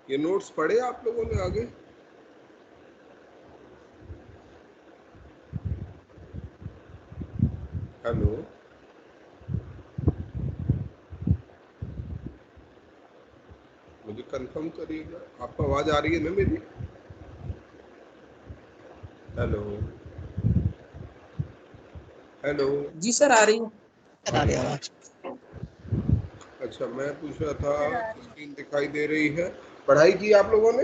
ये नोट्स पढ़े आप लोगों ने आगे? हेलो, मुझे कंफर्म करिएगा, आपको आवाज आ रही है ना मेरी? Hello hello. जी सर आ रही है, आ रही आवाज। अच्छा, मैं पूछ रहा था, स्क्रीन दिखाई दे रही है? पढ़ाई की आप लोगों ने?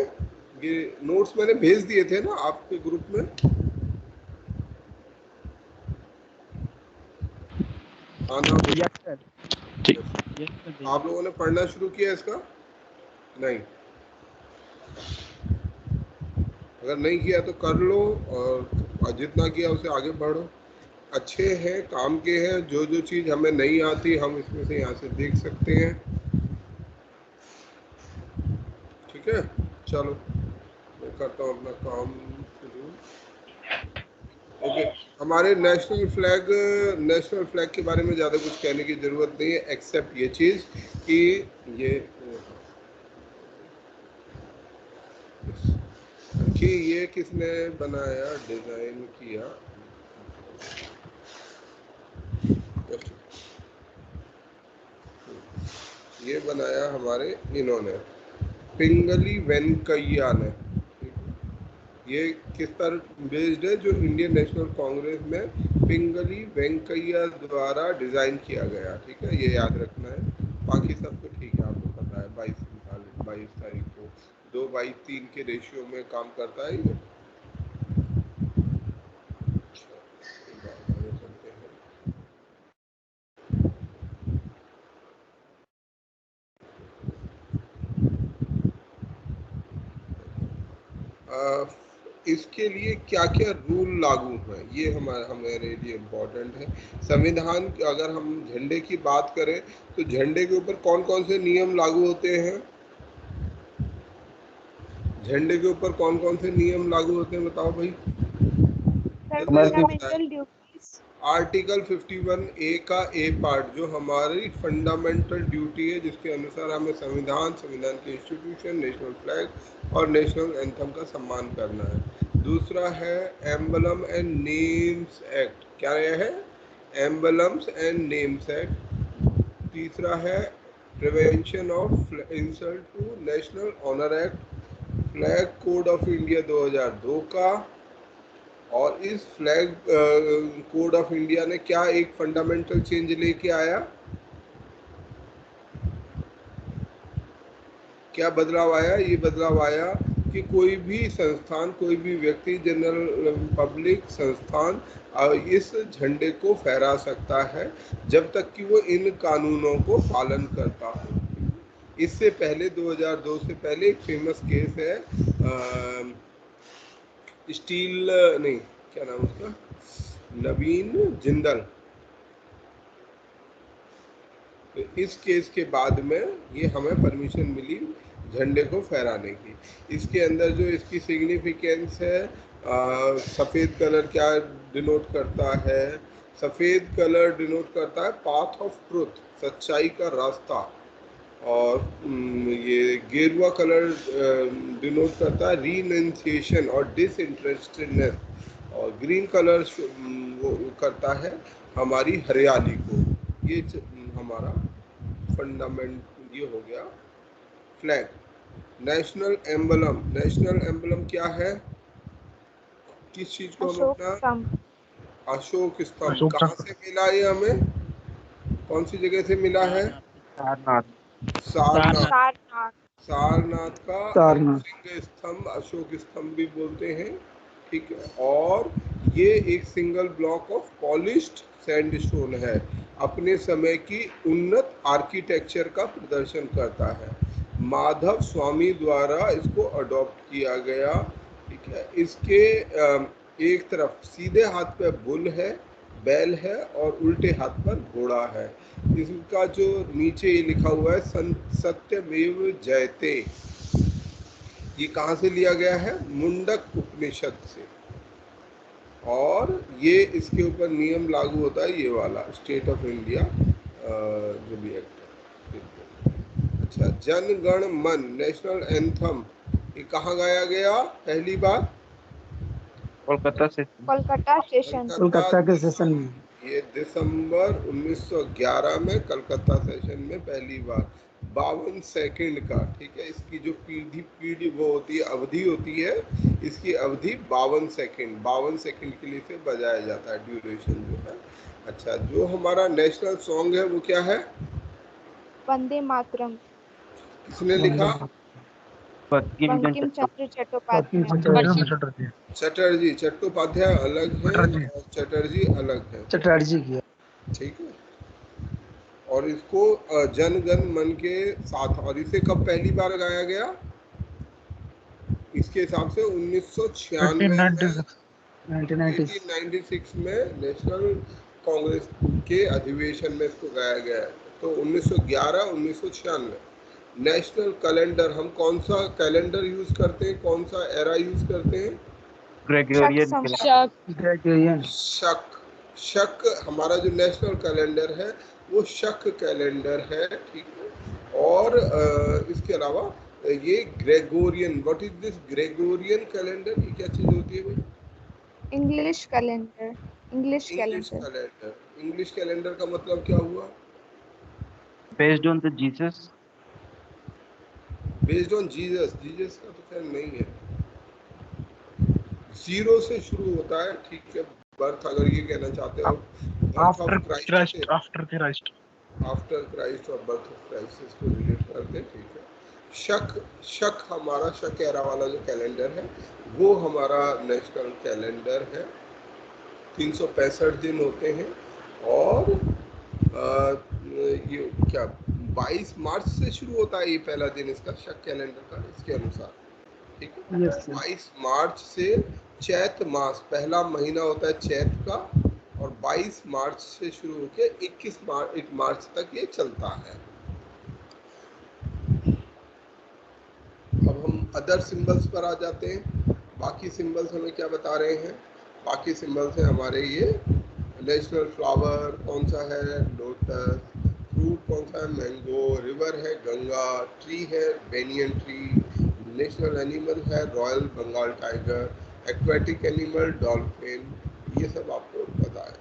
ये नोट्स मैंने भेज दिए थे ना आपके ग्रुप में? हाँ ना? यस सर, ठीक। आप लोगों ने पढ़ना शुरू किया इसका? नहीं? अगर नहीं किया तो कर लो, और जितना किया उसे आगे बढ़ो। अच्छे हैं, काम के हैं, जो जो चीज़ हमें नहीं आती हम इसमें से यहाँ से देख सकते हैं। ठीक है, चलो मैं करता हूँ अपना काम शुरू। ओके, हमारे नेशनल फ्लैग के बारे में ज़्यादा कुछ कहने की ज़रूरत नहीं है, एक्सेप्ट ये चीज़ कि ये किसने बनाया, डिज़ाइन किया? ये बनाया हमारे इन्होंने, पिंगली वेंकैया ने। ये किस पर बेस्ड है? जो इंडियन नेशनल कांग्रेस में पिंगली वेंकैया द्वारा डिजाइन किया गया। ठीक है, ये याद रखना है, बाकी सब तो ठीक है, आपको पता है। 22 तारीख को 2/3 के रेशियो में काम करता है ये। इसके लिए क्या क्या रूल लागू हैं, ये हमारे लिए इम्पोर्टेंट है। संविधान, अगर हम झंडे की बात करें तो झंडे के ऊपर कौन कौन से नियम लागू होते हैं? झंडे के ऊपर कौन कौन से नियम लागू होते हैं, बताओ भाई। Fundamental duties. आर्टिकल 51 ए का ए पार्ट, जो हमारी फंडामेंटल ड्यूटी है, जिसके अनुसार हमें संविधान के इंस्टीट्यूशन, नेशनल फ्लैग और नेशनल एंथम का सम्मान करना है। दूसरा है एम्बलम एंड नेम्स एक्ट। क्या है? Emblems and names act. तीसरा है prevention of insult to national honour act, flag code of India 2002 का। और इस फ्लैग कोड ऑफ इंडिया ने क्या एक फंडामेंटल चेंज लेके आया? क्या बदलाव आया? ये बदलाव आया कि कोई भी संस्थान, कोई भी व्यक्ति, जनरल पब्लिक संस्थान इस झंडे को फहरा सकता है जब तक कि वो इन कानूनों को पालन करता हो। इससे पहले 2002 से पहले एक फेमस केस है, स्टील, नहीं, क्या नाम उसका, नवीन जिंदल। तो इस केस के बाद में ये हमें परमिशन मिली झंडे को फहराने की। इसके अंदर जो इसकी सिग्निफिकेंस है, सफ़ेद कलर क्या डिनोट करता है? सफ़ेद कलर डिनोट करता है पाथ ऑफ ट्रुथ, सच्चाई का रास्ता। और ये गेरुआ कलर डिनोट करता है रीनंसिएशन और डिसइंटरेस्टेडनेस। और ग्रीन कलर वो करता है हमारी हरियाली को। ये हमारा फंडामेंट ये हो गया फ्लैग। नेशनल एम्बलम क्या है? किस चीज को हम अशोक अपना? स्तंभ। अशोक स्तंभ। अशोक कहाँ चक्र। से मिला ये हमें? कौन सी जगह से मिला है? सारनाथ। सारनाथ। सारनाथ। सारनाथ का सारनाथ। सिंह स्तंभ अशोक स्तंभ भी बोलते हैं। ठीक है, और ये एक single block of polished sandstone है, अपने समय की उन्नत आर्किटेक्चर का प्रदर्शन करता है। माधव स्वामी द्वारा इसको अडॉप्ट किया गया। ठीक है, इसके एक तरफ सीधे हाथ पे बुल है, बैल है, और उल्टे हाथ पर घोड़ा है। इसका जो नीचे ये लिखा हुआ है सत्यमेव जयते, ये कहाँ से लिया गया है? मुंडक उपनिषद से। और ये इसके ऊपर नियम लागू होता है, ये वाला स्टेट ऑफ इंडिया जो भी एक्ट है। अच्छा, जन गण मन नेशनल एंथम ये कहाँ गाया गया पहली बार? कोलकाता से। कोलकाता स्टेशन। कोलकाता के सेशन में। ये दिसंबर 1911 में कलकत्ता सेशन में पहली बार 52 सेकंड का, ठीक है। इसकी जो पीढ़ी वो होती है, अवधि होती है, इसकी अवधि 52 सेकंड, 52 सेकंड के लिए से बजाया जाता है, ड्यूरेशन जो है। अच्छा, जो हमारा नेशनल सॉन्ग है वो क्या है? वंदे मातरम। किसने लिखा? बंकिम बंकिम चंद्र चट्टोपाध्याय। चटर्जी। चट्टोपाध्याय अलग है और चटर्जी अलग है, चटर्जी की। ठीक है। और इसको जन गण मन के साथ, और इसे कब पहली बार गाया गया? इसके हिसाब से 1996 में, 1896 में नेशनल कांग्रेस के अधिवेशन में इसको गाया गया है। तो 1911 1996 नेशनल कैलेंडर, हम कौन सा कैलेंडर यूज करते हैं, कौन सा एरा यूज करते हैं? Gregorian Gregorian. शक हमारा जो नेशनल कैलेंडर है वो शक कैलेंडर है, ठीक है। और इसके अलावा ये Gregorian, what is this Gregorian calendar, ये क्या चीज होती है भाई? English calendar. English English calendar. Calendar. English calendar का मतलब क्या हुआ? Based on the Jesus. Based on Jesus. Jesus का तो खैर नहीं है, 0 से शुरू होता है, ठीक है। बर्थ, अगर ये कहना चाहते हो बर्थ ऑफ क्राइस्ट से, आफ्टर क्राइस्ट और बर्थ ऑफ क्राइस्ट से इसको रिलेट करते हैं, ठीक है। शक हमारा शक एरा वाला जो कैलेंडर है वो हमारा नेशनल कैलेंडर है। 365 दिन होते हैं और ये क्या 22 मार्च से शुरू होता है ये पहला दिन इसका शक कैलेंडर का, इसके अनुसार, ठीक है। 22 मार्च से चैत मास, पहला महीना होता है चैत का, और 22 मार्च से शुरू होकर 1 मार्च तक ये चलता है। अब हम अदर सिंबल्स पर आ जाते हैं। बाकी सिंबल्स हमें क्या बता रहे हैं? बाकी सिंबल्स हैं हमारे ये नेशनल फ्लावर कौन सा है? लोटस। फ्रूट कौन सा है? मैंगो। रिवर है गंगा। ट्री है बेनियन ट्री। नेशनल एनिमल है royal Bengal tiger. Aquatic animal dolphin. ये सब आपको पता है।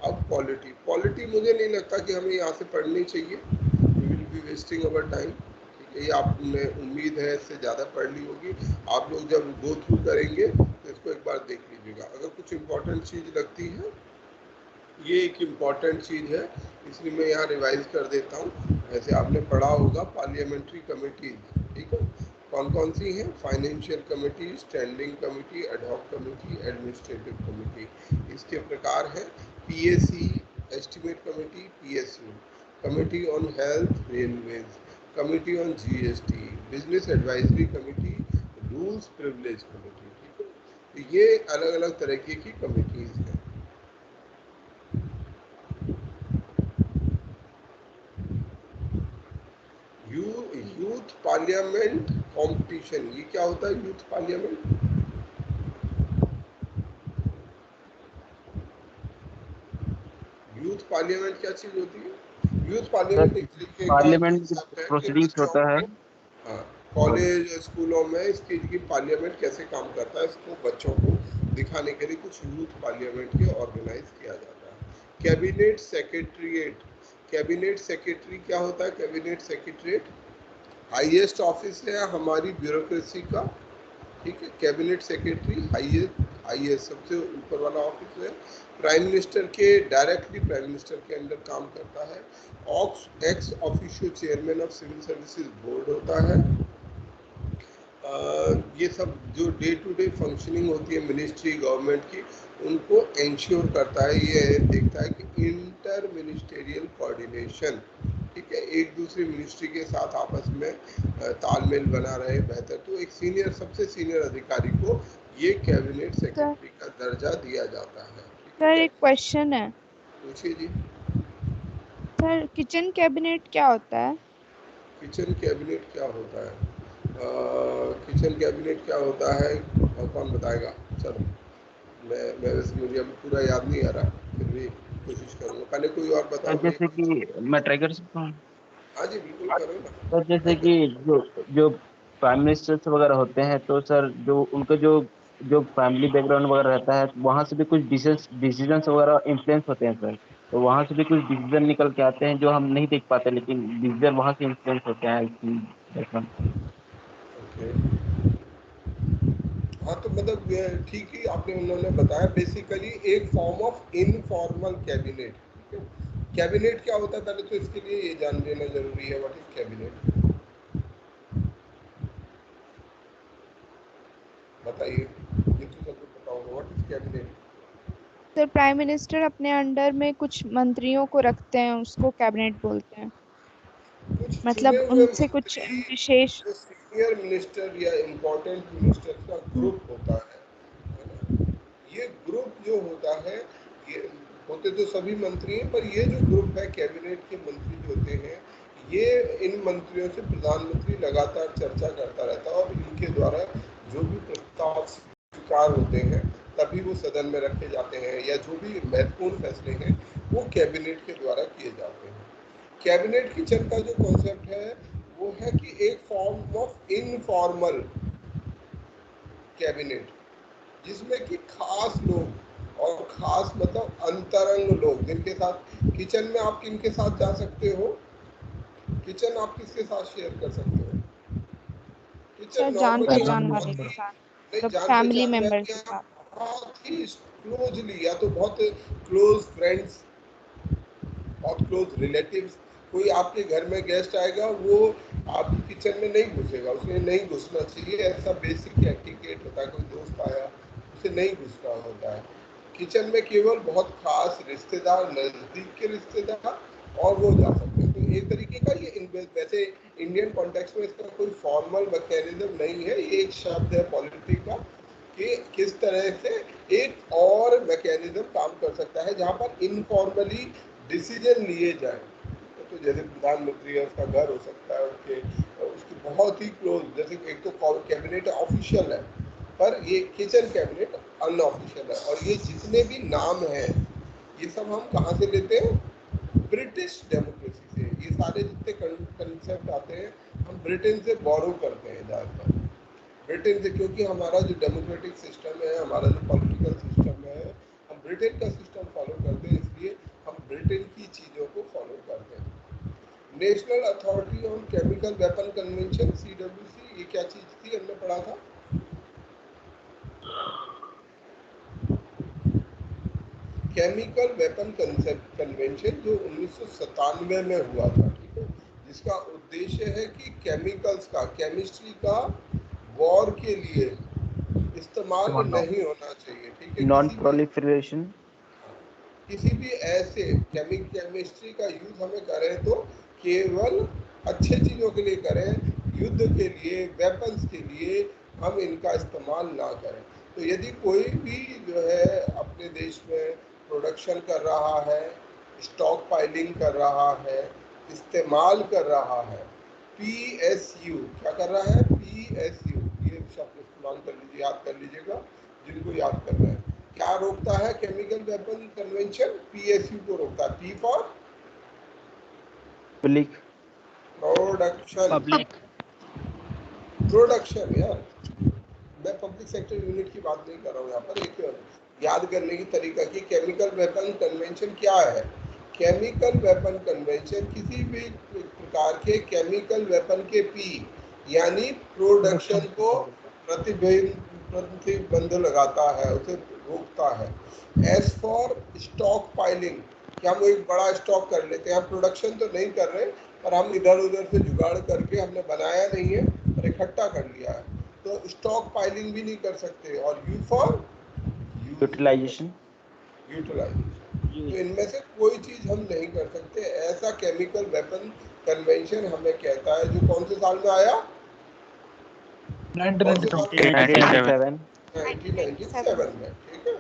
अब पॉलिटी मुझे नहीं लगता कि हमें यहाँ से पढ़नी चाहिए, we will be wasting our time, ठीक है। ये आपने उम्मीद है इससे ज़्यादा पढ़ ली होगी। आप लोग जब गो थ्रू करेंगे तो इसको एक बार देख लीजिएगा। अगर कुछ इम्पोर्टेंट चीज़ लगती है, ये एक इम्पॉर्टेंट चीज़ है इसलिए मैं यहाँ रिवाइज कर देता हूँ। वैसे आपने पढ़ा होगा पार्लियामेंट्री कमेटीज, ठीक है, कौन कौन सी हैं? Financial committee, standing committee, ad hoc committee, administrative committee. इसके प्रकार हैं PAC estimate committee, PSU, committee on health railways, committee on GST, business advisory committee, rules privilege committee, ठीक है। तो ये अलग अलग तरह की कमेटीज हैं। यूथ पार्लियामेंट कंपटीशन, ये क्या होता है यूथ पार्लियामेंट? यूथ पार्लियामेंट क्या चीज होती है? यूथ पार्लियामेंट एक तरीके का पार्लियामेंट प्रोसीडिंग्स होता है। कॉलेज स्कूलों में इसकी पार्लियामेंट कैसे काम करता है इसको बच्चों को दिखाने के लिए कुछ यूथ पार्लियामेंट के ऑर्गेनाइज किया जाता है। कैबिनेट सेक्रेटरीट, कैबिनेट सेक्रेटरी क्या होता है? कैबिनेट सेक्रेटरीट हाईएस्ट ऑफिस है हमारी ब्यूरोक्रेसी का, ठीक है। कैबिनेट सेक्रेटरी हाईएस्ट सबसे ऊपर वाला ऑफिस है। प्राइम मिनिस्टर के डायरेक्टली प्राइम मिनिस्टर के अंडर काम करता है। Ex officio chairman of civil services board होता है। ये सब जो डे टू डे फंक्शनिंग होती है मिनिस्ट्री गवर्नमेंट की, उनको इंश्योर करता है, ये देखता है कि इंटर मिनिस्टेरियल कोऑर्डिनेशन, ठीक है, एक दूसरी मिनिस्ट्री के साथ आपस में तालमेल बना रहे बेहतर। तो एक सीनियर, सबसे सीनियर अधिकारी को ये कैबिनेट सेक्रेटरी का दर्जा दिया जाता है। सर एक क्वेश्चन है। पूछिए जी। सर किचन कैबिनेट क्या होता है? किचन कैबिनेट क्या होता है? किचन कैबिनेट क्या होता है और कौन बताएगा? चलो मैं वैसे मुझे अभी पूरा याद नहीं आ रहा, फिर भी कोशिश करूँगा। पहले कोई और बता दे। जैसे कि मैं ट्राई कर सकता हूँ। हाँ जी बिल्कुल करो ना। तो जैसे कि जो जो प्राइम मिनिस्टर्स वगैरह होते हैं, तो सर जो उनका जो जो फैमिली बैकग्राउंड वगैरह रहता है, वहाँ से भी कुछ डिसीजंस वगैरह इन्फ्लुएंस होते हैं सर। तो वहाँ से भी कुछ डिसीजन निकल के आते हैं जो हम नहीं देख पाते, लेकिन डिसीजन वहाँ से इन्फ्लुएंस होते हैं इसकी बैकग्राउंड। ओके। हाँ तो मतलब ठीक ही आपने उन्होंने बताया, बेसिकली एक फॉर्म ऑफ इनफॉर्मल कैबिनेट। ठीक है, कैबिनेट क्या होता है पहले तो इसके लिए ये जान लेना जरूरी है, व्हाट इज कैबिनेट, बताइए, ये तो सबको पता होगा, what is cabinet. Sir prime minister अपने अंडर में कुछ मंत्रियों को रखते हैं, उसको कैबिनेट बोलते हैं। कुछ चुने मतलब हुए उनसे कुछ मंत्री, विशेष। जो सीनियर मिनिस्टर या इम्पोर्टेंट मिनिस्टर का ग्रुप होता है ना, ये ग्रुप जो होता है, ये होते तो सभी मंत्री हैं, पर ये जो ग्रुप है कैबिनेट के मंत्री जो होते हैं, ये इन मंत्रियों से प्रधानमंत्री लगातार चर्चा करता रहता है, और इनके द्वारा जो भी प्रस्ताव स्वीकार होते हैं तभी वो सदन में रखे जाते हैं, या जो भी महत्वपूर्ण फैसले हैं वो कैबिनेट के द्वारा किए जाते हैं। कैबिनेट किचन का जो कॉन्सेप्ट है वो है कि एक फॉर्म ऑफ इनफॉर्मल कैबिनेट, जिसमें कि खास लोग, और खास मतलब अंतरंग लोग, जिनके साथ किचन में आप किनके साथ जा सकते हो, किचन आप किसके साथ शेयर कर सकते हो, किचन सर जान नॉर्मली आप पहचान वाले बहुत के ही, साथ, नहीं मतलब जान फैमिली पहचान मेंबर्स वाले के आप साथ। बहुत ही क्लोजली, या तो बहुत क्लोज फ्रेंड्स, बहुत क्लोज रिलेटिव्स। कोई आपके घर में गेस्ट आएगा, वो आपकी किचन में नहीं घुसेगा, उसे नहीं घुसना चाहिए, ऐसा बेसिक एटिकेट होता है। कोई दोस्त आया, उसे नहीं घुसना होता है किचन में, केवल बहुत खास रिश्तेदार, नज़दीक के रिश्तेदार, और वो जा सकते हैं। तो एक तरीके का ये वैसे इंडियन कॉन्टेक्स्ट में इसका कोई फॉर्मल मैकेनिज्म नहीं है, ये एक शब्द है पॉलिटिक्स का, कि किस तरह से एक और मैकेनिज्म काम कर सकता है जहाँ पर इनफॉर्मली डिसीजन लिए जाए। तो जैसे प्रधानमंत्री है, उसका घर हो सकता है, उसकी बहुत ही क्लोज, जैसे एक तो कैबिनेट ऑफिशियल है, पर ये किचन कैबिनेट अनऑफिशियल है। और ये जितने भी नाम हैं, ये सब हम कहाँ से लेते हैं, ब्रिटिश डेमोक्रेसी से। ये सारे जितने कंसेप्ट आते हैं हम ब्रिटेन से बोरो करते हैं ज़्यादातर, ब्रिटेन से, क्योंकि हमारा जो डेमोक्रेटिक सिस्टम है, हमारा जो पॉलिटिकल सिस्टम है, हम ब्रिटेन का सिस्टम फॉलो करते हैं, इसलिए हम ब्रिटेन की चीज़ों को फॉलो करते हैं। National authority on chemical weapon convention, CWC, ये क्या चीज़ थी, हमने पढ़ा था, केमिकल वेपन कंसेप्ट कन्वेंशन, जो 1997 में हुआ था। ठीक है, जिसका उद्देश्य है कि केमिकल्स का, केमिस्ट्री का वॉर के लिए इस्तेमाल नहीं होना चाहिए। ठीक है, नॉन प्रोलिफरेशन। किसी भी ऐसे केमिस्ट्री का यूज हमें करें तो केवल अच्छे चीज़ों के लिए करें, युद्ध के लिए, वेपन्स के लिए हम इनका इस्तेमाल ना करें। तो यदि कोई भी जो है अपने देश में प्रोडक्शन कर रहा है, स्टॉक पाइलिंग कर रहा है, इस्तेमाल कर रहा है, PSU क्या कर रहा है, PSU, ये शब्द इस्तेमाल कर लीजिए, याद कर लीजिएगा जिनको याद करना है। क्या रोकता है केमिकल वेपन कन्वेंशन, PSU को रोकता है, P for public. Production, public. Production यार, मैं पब्लिक सेक्टर यूनिट की बात नहीं कर रहा हूँ यहाँ पर। एक याद करने की तरीका कि केमिकल वेपन कन्वेंशन क्या है। केमिकल वेपन कन्वेंशन किसी भी प्रकार के केमिकल वेपन के P यानी प्रोडक्शन को प्रतिबंध लगाता है, उसे रोकता है। एस फॉर स्टॉक पाइलिंग, कि हम एक बड़ा स्टॉक कर लेते हैं, हम प्रोडक्शन तो नहीं कर रहे, पर हम इधर उधर से जुगाड़ करके, हमने बनाया नहीं है और इकट्ठा कर लिया है, तो स्टॉक पाइलिंग भी नहीं कर सकते। और यू फॉर यूटिलाइजेशन। यूटिलाइजेशन, तो इनमें से कोई चीज़ हम नहीं कर सकते। ऐसा केमिकल वेपन कन्वेंशन हमें कहता है, जो कौन से साल में आया, कौन से साल में, 1997। 1997 में। ठीक है,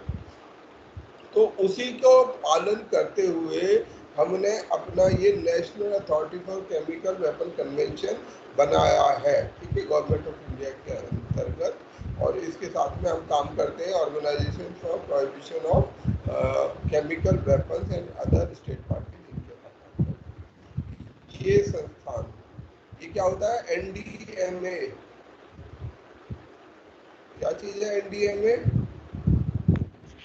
तो उसी को पालन करते हुए हमने अपना ये national authority for chemical weapon convention बनाया है। ठीक है, गवर्नमेंट ऑफ इंडिया के अंतर्गत, और इसके साथ में हम काम करते हैं organisation for prohibition of chemical weapons and other state party, ये संस्था क्या होता है एनडीएमए? क्या चीज है एनडीएमए? ये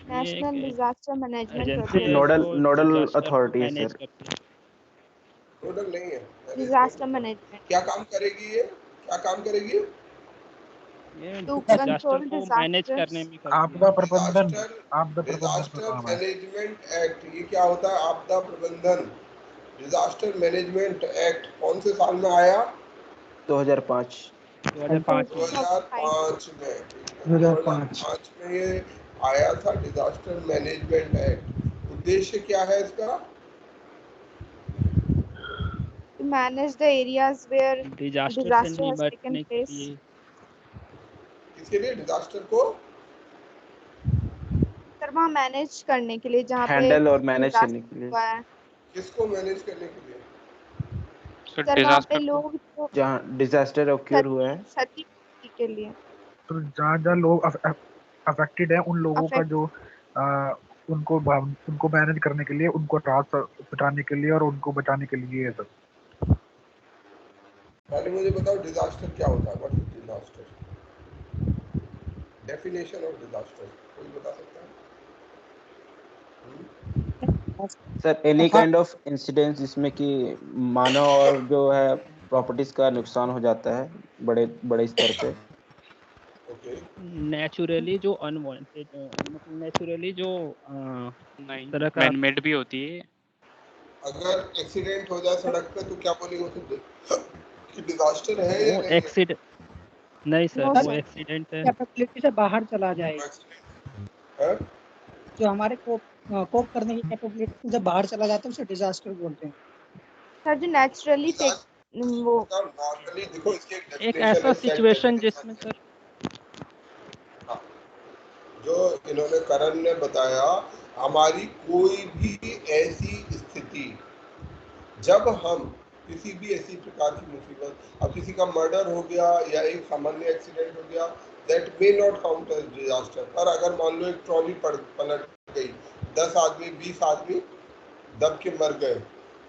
नेशनल एक डिजास्टर मैनेजमेंट एजेंसी है नोडल जो नोडल डिजास्टर को अथॉरिटी है मैनेज सर। करती है। टोटल नहीं है, डिजास्टर मैनेजमेंट। मैनेजमेंट क्या काम करेगी ये? क्या काम करेगी? ये टू डिजास्टर कंट्रोल को मैनेज करने डिजास्टर्स। में करती है। आपदा प्रबंधन, डिजास्टर आपदा प्रबंधन का डिजास्टर काम है। मैनेजमेंट एक्ट, ये क्या होता है? आपदा प्रबंधन। डिजास्टर मैनेजमेंट एक्ट कौन से साल में आया? 2005। 2005 में। 2005 में। 2005। 2005 में ये आया था डिजास्टर मैनेजमेंट एक्ट। उद्देश्य क्या है इसका? To manage the areas where disaster से disaster has taken निपटने के place. लिए किसके लिए? डिजास्टर को सर वहाँ मैनेज करने के लिए जहाँ पे हैंडल और मैनेज करने के डिजास्टर लिए, हुआ है। किसको मैनेज करने के लिए? सर सर वहाँ पे डिजास्टर को लोग जो जहाँ डिजास्टर ऑक्योर हुआ है। क्षति के लिए तो जहाँ जहाँ लोग अफेक्टेड है उन लोगों का अफेक्ट। जो आ, उनको मैनेज करने के लिए, उनको राहत पहुंचाने के लिए और उनको बचाने के लिए है सर। पहले मुझे बताओ डिजास्टर क्या होता है? What is disaster? Definition of disaster कोई बता सकता है? Sir any kind of incident जिसमें कि मानव और जो है प्रॉपर्टीज का नुकसान हो जाता है बड़े बड़े स्तर पे। ओके। नेचुरली जो अनवांटेड मतलब नेचुरली जो नहीं, तरह का मैन मेड भी होती है। अगर एक्सीडेंट हो जाए सड़क पे तो क्या बोलेंगे तुम कि डिजास्टर है या वो नहीं है? एक्सीडेंट नहीं सर, नो वो सर, एक्सीडेंट है। कैपेबिलिटी से बाहर चला जाए, एक्सीडेंट है? जो हमारे कोप करने की कैपेबिलिटी से बाहर चला जाता है उसे डिजास्टर बोलते हैं। सर जो नेचुरली वो नॉर्मली देखो इसकी एक एक डेफिनेशन ऐसा है, सेट सिचुएशन जिसमें डेफिनेशन। सर हाँ, जो इन्होंने करण ने बताया, हमारी कोई भी ऐसी स्थिति जब हम किसी भी ऐसी प्रकार की मुसीबत, अब किसी का मर्डर हो गया या एक सामान्य एक्सीडेंट हो गया, that may not count as disaster. पर अगर मान लो एक ट्रॉली पलट गई, 10 आदमी 20 आदमी दब के मर गए,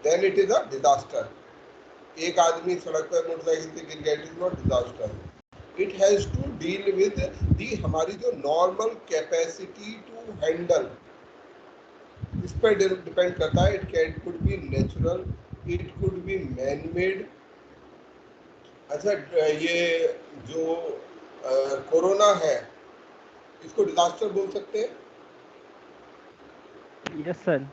then it is a disaster. एक आदमी सड़क पर मोटरसाइकिल से गिर गया, it is not disaster. It has to deal with the हमारी जो नॉर्मल कैपेसिटी टू हैंडल, इस पर डिपेंड करता है। It could be natural, it could be man made. अच्छा, ये जो कोरोना है इसको डिजास्टर बोल सकते हैं? Yes sir.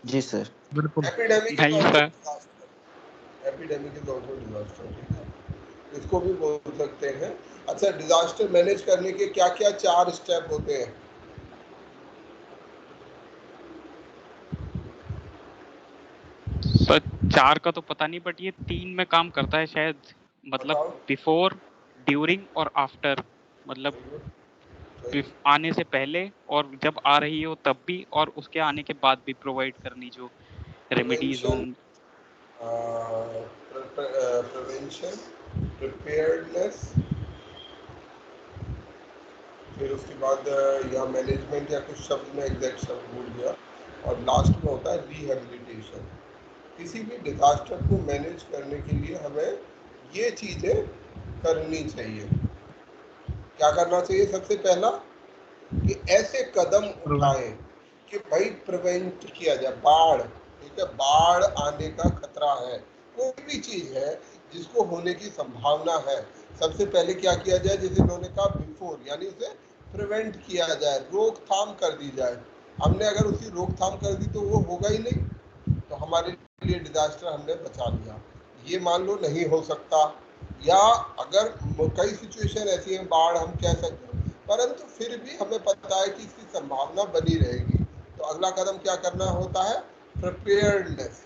जी सर। बिल्कुल। एपिडेमिक इज नहीं also sir, disaster. Epidemic is also disaster, ठीक है, इसको भी बोल सकते हैं। अच्छा, डिजास्टर मैनेज करने के क्या क्या 4 स्टेप होते हैं? सर 4 का तो पता नहीं, बट ये 3 में काम करता है शायद। मतलब बताओ। बिफोर, ड्यूरिंग और आफ्टर। मतलब आने से पहले और जब आ रही हो तब भी, और उसके आने के बाद भी प्रोवाइड करनी जो रेमेडीज हों। प्रिवेंशन, प्रिपेयर्डनेस, फिर उसके बाद या मैनेजमेंट, या कुछ शब्द में एग्जैक्ट शब्द भूल गया, और लास्ट में होता है रिहेबिलिटेशन। किसी भी डिजास्टर को मैनेज करने के लिए हमें ये चीज़ें करनी चाहिए। क्या करना चाहिए? सबसे पहला कि ऐसे कदम उठाएं कि भाई प्रिवेंट किया जाए। बाढ़, ठीक है, बाढ़ आने का खतरा है, कोई भी चीज़ है जिसको होने की संभावना है, सबसे पहले क्या किया जाए? जैसे उन्होंने कहा बिफोर, यानी उसे प्रिवेंट किया जाए, रोकथाम कर दी जाए। हमने अगर उसकी रोकथाम कर दी तो वो होगा ही नहीं, तो हमारे लिए डिजास्टर हमने बचा लिया। ये मान लो नहीं हो सकता, या अगर कई सिचुएशन ऐसी हैं, बाढ़ हम कह सकते हैं, परंतु फिर भी हमें पता है कि इसकी संभावना बनी रहेगी, तो अगला कदम क्या करना होता है? प्रिपेयर्डनेस,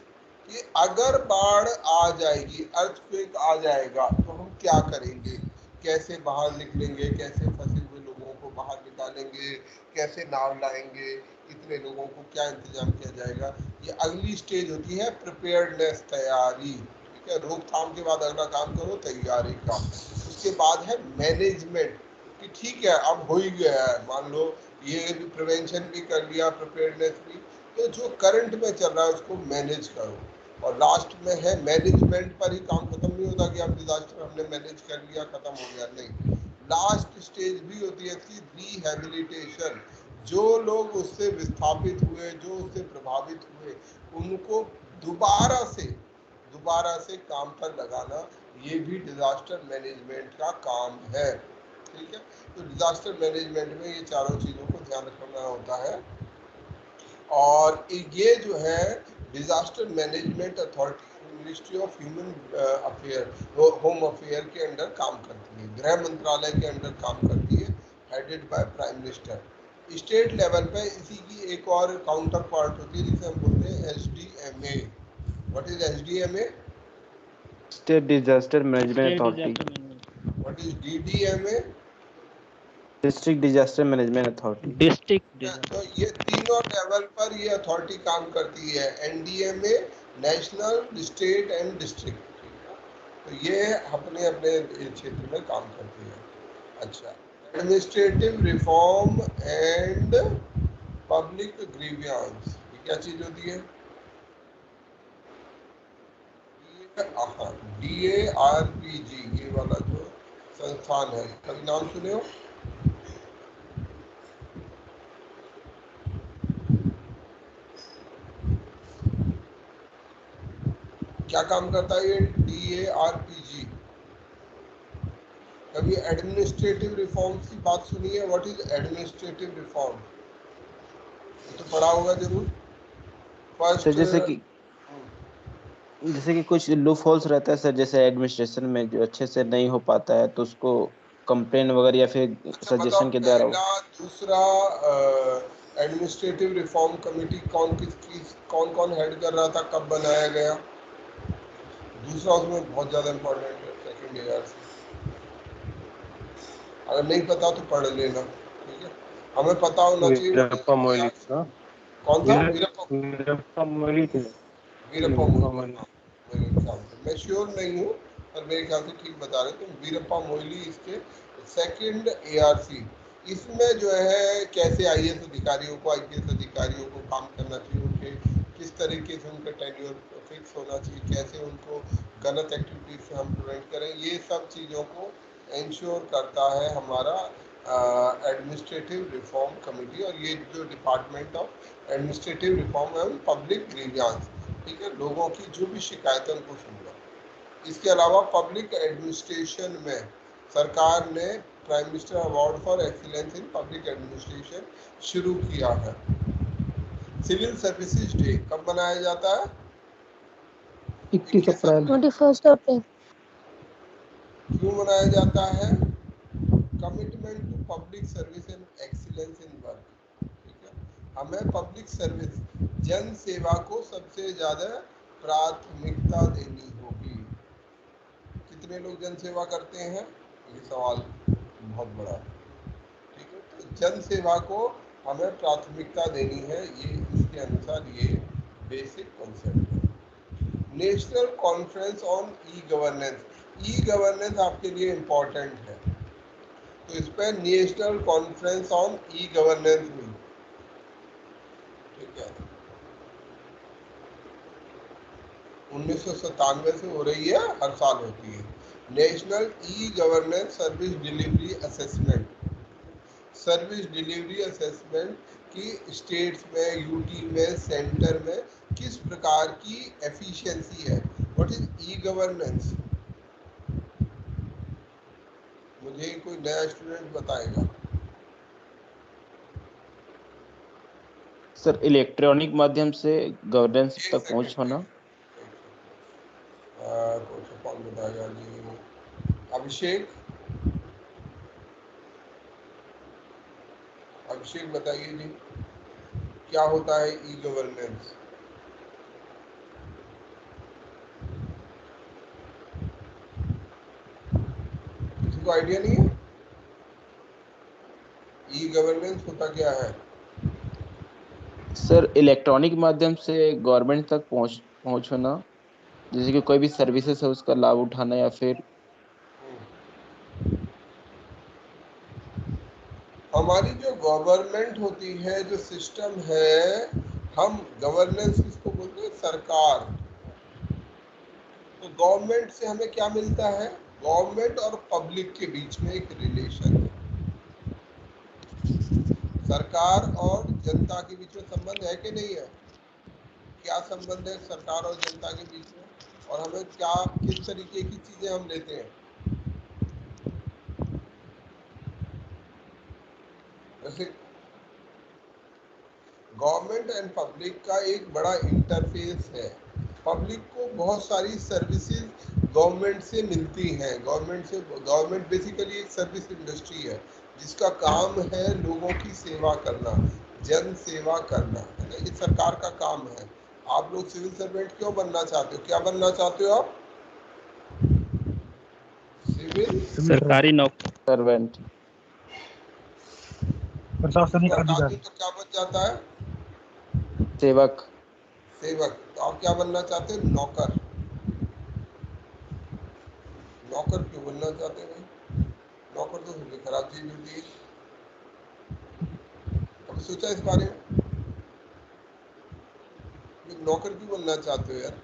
कि अगर बाढ़ आ जाएगी, अर्थक्वेक आ जाएगा, तो हम क्या करेंगे, कैसे बाहर निकलेंगे, कैसे फंसे हुए लोगों को बाहर निकालेंगे, कैसे नाव लाएंगे, इतने लोगों को क्या इंतजाम किया जाएगा। ये अगली स्टेज होती है प्रिपेयर्डनेस, तैयारी, ठीक है। रोकथाम के बाद अगला काम करो तैयारी का। उसके बाद है मैनेजमेंट, कि ठीक है अब हो ही गया है, मान लो ये भी प्रिवेंशन भी कर लिया, प्रिपेयर्डनेस भी, तो जो करंट में चल रहा है उसको मैनेज करो। और लास्ट में है मैनेजमेंट पर ही काम खत्म नहीं होता कि अब डिजास्टर हमने मैनेज कर लिया खत्म हो गया, नहीं, लास्ट स्टेज भी होती है इसकी रिहैबिलिटेशन। जो लोग उससे विस्थापित हुए, जो उससे प्रभावित हुए, उनको दोबारा से काम पर लगाना, ये भी डिजास्टर मैनेजमेंट का काम है। ठीक है, तो डिजास्टर मैनेजमेंट में ये चारों चीजों को ध्यान रखना होता है। और ये जो है disaster management authority ministry of human affair, home affair के अंडर काम करती है, गृह मंत्रालय के अंडर काम करती है, headed by prime minister. State level पे इसी की एक और काउंटर पार्ट होती है जिसे हम बोलते हैं SDMA। What is SDMA? State disaster management state authority. Disaster management, what is DDMA? District disaster management authority. District तो डिजास्टर। ये तीनों लेवल पर ये अथॉरिटी काम करती है, NDMA, national, state and district. तो ये अपने अपने क्षेत्र में काम करती है। अच्छा, administrative reform and public grievance, ये क्या चीज होती है? DARPG, ये वाला जो संस्थान है, कभी नाम सुने हो? क्या काम करता है ये DARPG? कभी एडमिनिस्ट्रेटिव रिफॉर्म्स की बात सुनी है? What is administrative reform? ये तो पढ़ा होगा जरूर। सर फर्स्ट, जैसे कि कुछ लूप होल्स रहता है सर, जैसे एडमिनिस्ट्रेशन में जो अच्छे से नहीं हो पाता है तो उसको कंप्लेन वगैरह या फिर अच्छा बताओ, सजेशन के द्वारा। पहला दूसरा एडमिनिस्ट्रेटिव रिफॉर्म कमेटी कौन कौन हेड कर रहा था, कब बनाया गया? दूसरा उसमें बहुत ज्यादा इंपॉर्टेंट है, सेकंड ईयर से, अगर नहीं पता तो पढ़ लेना। ठीक है, हमें पता होना चाहिए। वीरप्पा मोइली था। कौन था? वीरप्पा मोइली थे। वीरप्पा वीरप्पा मोइली, मोइली। हाँ, मेरे ख्याल से, मैं श्योर नहीं हूँ पर मेरे ख्याल से ठीक बता रहे। तो वीरप्पा मोइली इसके सेकंड ARC। इसमें जो है कैसे IAS अधिकारियों को, IPS अधिकारियों को काम करना चाहिए, उनके किस तरीके से उनका टेन्योर फिक्स होना चाहिए, कैसे उनको गलत एक्टिविटीज से हम प्रिवेंट करें, ये सब चीज़ों को इंश्योर करता है हमारा एडमिनिस्ट्रेटिव रिफॉर्म कमेटी। और ये जो department of administrative reform and public grievance, ठीक है, लोगों की जो भी शिकायतें उनको सुनना। इसके अलावा पब्लिक एडमिनिस्ट्रेशन में सरकार ने prime minister award for excellence in public administration शुरू किया है। सिविल सर्विसेज डे कब मनाया जाता है? 21 अप्रैल। 21 अप्रैल। क्यों मनाया जाता है? Commitment to public service and excellence in work. ठीक है, हमें पब्लिक सर्विस, जन सेवा को सबसे ज्यादा प्राथमिकता देनी होगी। कितने लोग जन सेवा करते हैं, ये सवाल बहुत बड़ा है। ठीक है, तो जन सेवा को हमें प्राथमिकता देनी है, ये इसके अनुसार ये बेसिक कॉन्सेप्ट है। National conference on e governance, e governance आपके लिए इम्पोर्टेंट है, तो इस पर national conference on e governance हुई। ठीक है, 1997 से हो रही है, हर साल होती है। National e governance service delivery assessment, service delivery assessment की स्टेट्स में, यूटी में, सेंटर में किस प्रकार की एफिशिएंसी है। What is e governance? मुझे कोई नया स्टूडेंट बताएगा। सर इलेक्ट्रॉनिक माध्यम से गवर्नेंस एक तक पहुंच सेकंड, होना। कौन बताएगा जी? अभिषेक, अभिषेक बताइए जी, क्या होता है ई गवर्नेंस? किसी को आइडिया नहीं है ई गवर्नेंस होता क्या है? सर इलेक्ट्रॉनिक माध्यम से गवर्नमेंट तक पहुंच होना, जैसे कि कोई भी सर्विसेज है उसका लाभ उठाना या फिर हमारी जो गवर्नमेंट होती है, जो सिस्टम है, हम गवर्नेंस किसको बोलते हैं? सरकार। तो गवर्नमेंट से हमें क्या मिलता है? गवर्नमेंट और पब्लिक के बीच में एक रिलेशन है। सरकार और जनता के बीच में संबंध है कि नहीं है? क्या संबंध है सरकार और जनता के बीच में? और हमें क्या किस तरीके की चीजें हम लेते हैं? जैसे गवर्नमेंट एंड पब्लिक का एक बड़ा इंटरफेस है। पब्लिक को बहुत सारी सर्विसेज गवर्नमेंट से मिलती हैं। गवर्नमेंट बेसिकली एक सर्विस इंडस्ट्री है जिसका काम है लोगों की सेवा करना, जन सेवा करना, है ना? ये सरकार का काम है। आप लोग सिविल सर्वेंट क्यों बनना चाहते हो? क्या बनना चाहते हो आप? सिविल सरकारी नौकरी। सर्वेंट। प्रशासनिक और आदमी अधिकारी। तो क्या बन जाता है? सेवक। सेवक। तो आप क्या बनना चाहते हैं? नौकर। नौकर क्यों बनना चाहते हैं भाई? नौकर तो सबसे खराब चीज होती है। कभी सोचा इस बारे में? नौकर क्यों बनना चाहते हो यार?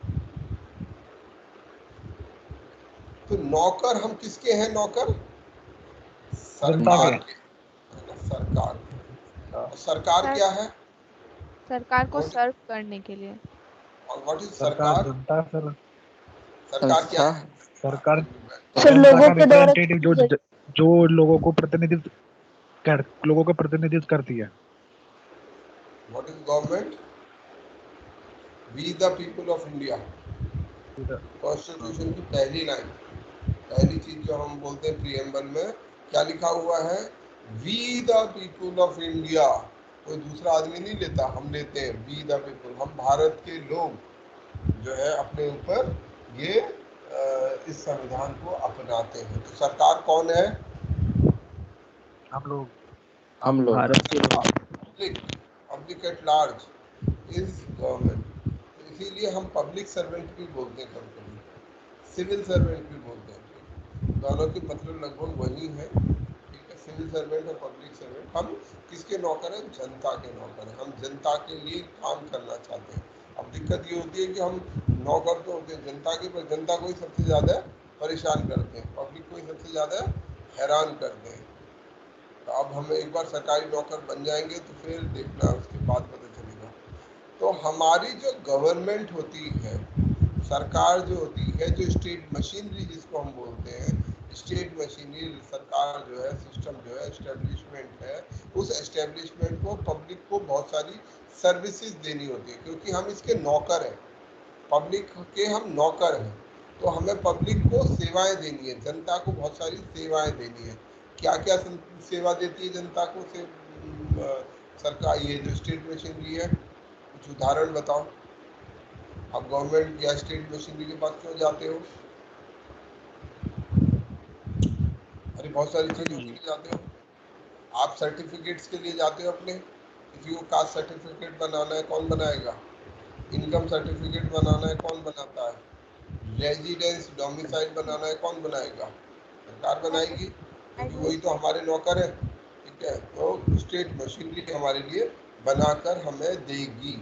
तो नौकर हम किसके हैं? नौकर जनता सरकार के। के। सरकार के। और सरकार सर, क्या है? सरकार को What- सर्व करने के लिए। और व्हाट इज सरकार सरकार? जनता सर। सरकार क्या संस्था। है? सरकार सर जनता लोगों का के द्वारा रिप्रेजेंटेटिव जो लोगों को लोगों का प्रतिनिधित्व करती है। What is government? We the people of India. Constitution की पहली लाइन, पहली चीज जो हम बोलते हैं प्रीएम्बल में, क्या लिखा हुआ है? We the people of India. कोई दूसरा आदमी नहीं लेता, हम लेते हैं। वी द पीपल, हम भारत के लोग जो है अपने ऊपर ये इस संविधान को अपनाते हैं। तो सरकार कौन है? हम लोग। हम लोग। भारत के लोग। Public. Public at large is government. इसीलिए हम पब्लिक सर्वेंट भी बोलते हैं कभी कभी, सिविल सर्वेंट भी बोलते हैं। दोनों के मतलब लगभग वही है। ठीक है, सिविल सर्वेंट और पब्लिक सर्वेंट। हम किसके नौकर हैं? जनता के नौकर हैं। हम जनता के लिए काम करना चाहते हैं। अब दिक्कत ये होती है कि हम नौकर तो होते हैं जनता के, पर जनता को ही सबसे ज़्यादा परेशान करते हैं, पब्लिक को ही सबसे ज़्यादा हैरान करते हैं। तो अब हम एक बार सरकारी नौकर बन जाएंगे तो फिर देखना, उसके बाद पता चलेगा। तो हमारी जो गवर्नमेंट होती है, सरकार जो होती है, जो स्टेट मशीनरी जिसको हम बोलते हैं, स्टेट मशीनरी, सरकार जो है, सिस्टम जो है, एस्टेब्लिशमेंट है, उस एस्टेब्लिशमेंट को पब्लिक को बहुत सारी सर्विसेज देनी होती है, क्योंकि हम इसके नौकर हैं, पब्लिक के हम नौकर हैं। तो हमें पब्लिक को सेवाएं देनी है, जनता को बहुत सारी सेवाएं देनी है। क्या क्या सेवा देती है जनता को सरकार? ये जो स्टेट मशीनरी है, कुछ उदाहरण बताओ। आप गवर्नमेंट या स्टेट मशीनरी के पास क्यों जाते हो? अरे बहुत सारी चीज़ों के लिए जाते हो। आप सर्टिफिकेट्स के लिए जाते हो अपने, किसी को कास्ट सर्टिफिकेट बनाना है, कौन बनाएगा? इनकम सर्टिफिकेट बनाना है, कौन बनाता है? रेजिडेंस डोमिसाइल बनाना है, कौन बनाएगा? सरकार बनाएगी, क्योंकि वही तो हमारे नौकर है। ठीक है, तो स्टेट मशीनरी हमारे लिए बनाकर हमें देगी।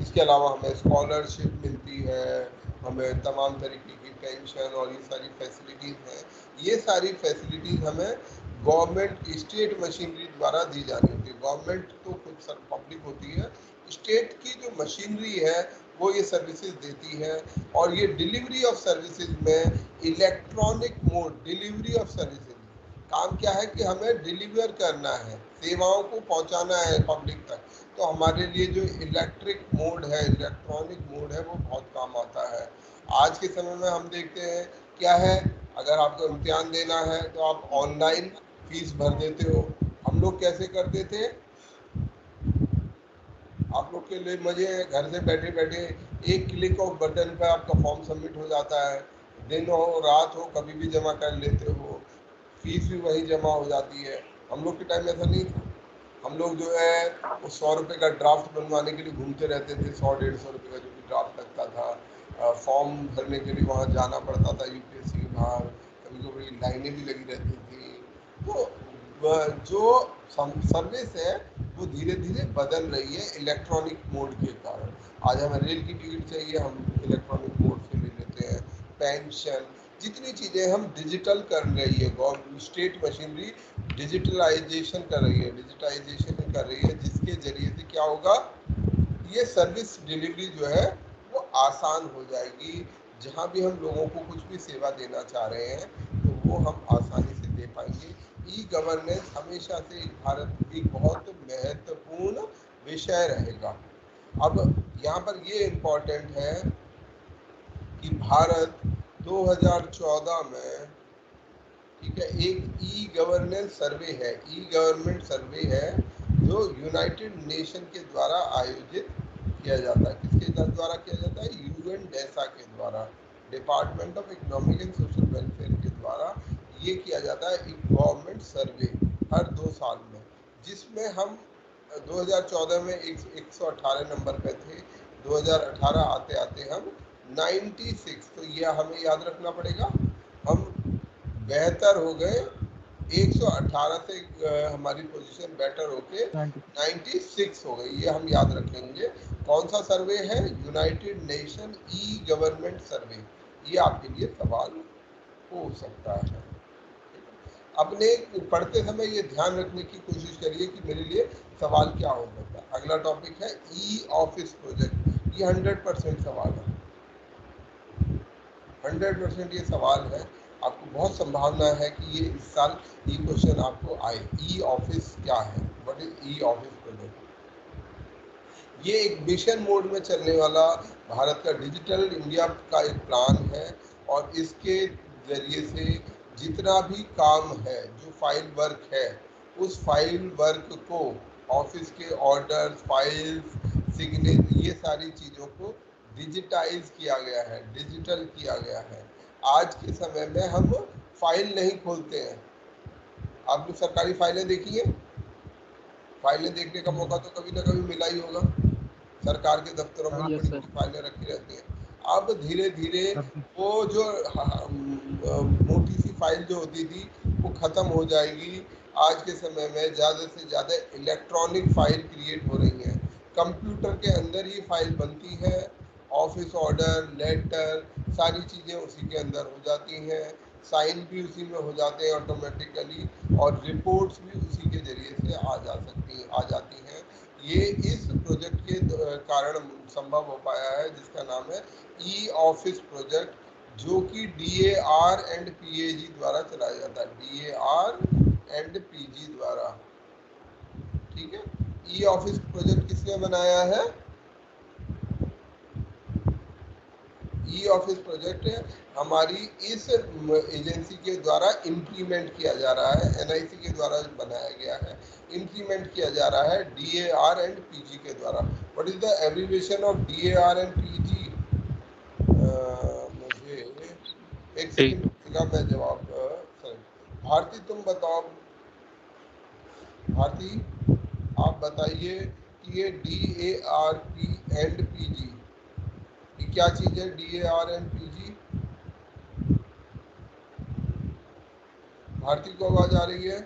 इसके अलावा हमें स्कॉलरशिप मिलती है, हमें तमाम तरीके की पेंशन और ये सारी फैसिलिटीज़ हैं। ये सारी फैसिलिटीज़ हमें गवर्नमेंट स्टेट मशीनरी द्वारा दी जानी होती है। गवर्नमेंट तो खुद पब्लिक होती है, स्टेट की जो मशीनरी है वो ये सर्विसेज देती है। और ये डिलीवरी ऑफ सर्विसेज में electronic mode, delivery of services काम क्या है कि हमें डिलीवर करना है, सेवाओं को पहुंचाना है पब्लिक तक। तो हमारे लिए जो इलेक्ट्रिक मोड है, इलेक्ट्रॉनिक मोड है, वो बहुत काम आता है। आज के समय में हम देखते हैं क्या है, अगर आपको इम्तिहान देना है तो आप ऑनलाइन फीस भर देते हो। हम लोग कैसे करते थे? आप लोग के लिए मजे है, घर से बैठे बैठे एक क्लिक ऑफ बटन पर आपका फॉर्म सबमिट हो जाता है। दिन हो रात हो कभी भी जमा कर लेते हो, फीस भी वही जमा हो जाती है। हम लोग के टाइम में ऐसा नहीं था। हम लोग जो है वो 100 रुपये का ड्राफ्ट बनवाने के लिए घूमते रहते थे, 100-150 रुपये का जो भी ड्राफ्ट लगता था। फॉर्म भरने के लिए वहाँ जाना पड़ता था यूपीएससी के बाहर, कभी कभी लाइनें भी लगी रहती थी। तो जो सर्विस है वो धीरे धीरे बदल रही है इलेक्ट्रॉनिक मोड के कारण। आज हमें रेल की टिकट चाहिए, हम इलेक्ट्रॉनिक मोड से ले लेते हैं। पेंशन, जितनी चीजें हम डिजिटल कर रही है, गवर्नमेंट स्टेट मशीनरी डिजिटलाइजेशन कर रही है, डिजिटाइजेशन कर रही है, जिसके जरिए से क्या होगा, ये सर्विस डिलीवरी जो है वो आसान हो जाएगी। जहाँ भी हम लोगों को कुछ भी सेवा देना चाह रहे हैं तो वो हम आसानी से दे पाएंगे। ई गवर्नेंस हमेशा से भारत की बहुत महत्वपूर्ण विषय रहेगा। अब यहाँ पर ये इम्पोर्टेंट है कि भारत 2014 में, ठीक है, एक ई गवर्नेंस सर्वे है, ई गवर्नमेंट सर्वे है जो यूनाइटेड नेशन के द्वारा आयोजित किया जाता है। किसके द्वारा किया जाता है? यूएन डेसा के द्वारा, department of economic and social welfare के द्वारा ये किया जाता है एक गवर्नमेंट सर्वे हर 2 साल में, जिसमें हम 2014 में 118 नंबर पे थे, 2018 आते आते हम 96, तो ये हमें याद रखना पड़ेगा, हम बेहतर हो गए, 118 से हमारी पोजीशन बेटर होके 96 हो गई, ये हम याद रखेंगे। कौन सा सर्वे है? यूनाइटेड नेशन ई गवर्नमेंट सर्वे। ये आपके लिए सवाल हो सकता है। अपने पढ़ते समय ये ध्यान रखने की कोशिश करिए कि मेरे लिए सवाल क्या हो सकता है। अगला टॉपिक है ई ऑफिस प्रोजेक्ट। ये 100% सवाल है, 100% ये सवाल है। आपको बहुत संभावना है कि ये इस साल ये क्वेश्चन आपको आए। ई ऑफिस क्या है? What is e office project? ये एक मिशन मोड में चलने वाला भारत का डिजिटल इंडिया का एक प्लान है, और इसके जरिए से जितना भी काम है, जो फाइल वर्क है, उस फाइल वर्क को, ऑफिस के ऑर्डर्स, फाइल्स, सिग्नेचर, ये सारी चीज़ों को डिजिटाइज किया गया है, डिजिटल किया गया है। आज के समय में हम फाइल नहीं खोलते हैं। आपने सरकारी फाइलें देखी हैं? फाइलें देखने का मौका तो कभी ना कभी मिला ही होगा। सरकार के दफ्तरों में बड़ी बड़ी फाइलें रखी रहती हैं। अब धीरे धीरे वो जो मोटी सी फाइल जो होती थी वो ख़त्म हो जाएगी। आज के समय में ज़्यादा से ज़्यादा इलेक्ट्रॉनिक फाइल क्रिएट हो रही हैं, कंप्यूटर के अंदर ही फाइल बनती है। ऑफिस ऑर्डर, लेटर, सारी चीज़ें उसी के अंदर हो जाती हैं, साइन भी उसी में हो जाते हैं ऑटोमेटिकली, और रिपोर्ट्स भी उसी के ज़रिए से आ जाती हैं। ये इस प्रोजेक्ट के कारण संभव हो पाया है, जिसका नाम है ई ऑफिस प्रोजेक्ट, जो कि DAR एंड PAG द्वारा चलाया जाता है, DAR एंड PG द्वारा। ठीक है, ई ऑफिस प्रोजेक्ट किसने बनाया है? ई ऑफिस प्रोजेक्ट हमारी इस एजेंसी के द्वारा इम्प्लीमेंट किया जा रहा है, NIC के द्वारा बनाया गया है, इम्प्लीमेंट किया जा रहा है DAR एंड PG के द्वारा। What is the abbreviation of DAR and PG? मुझे एक सेकंड रुकिएगा, मैं जवाब भारती तुम बताओ। भारती आप बताइए कि ये DAR एंड PG क्या चीज है? DAR and PG। भारती को आवाज आ रही है?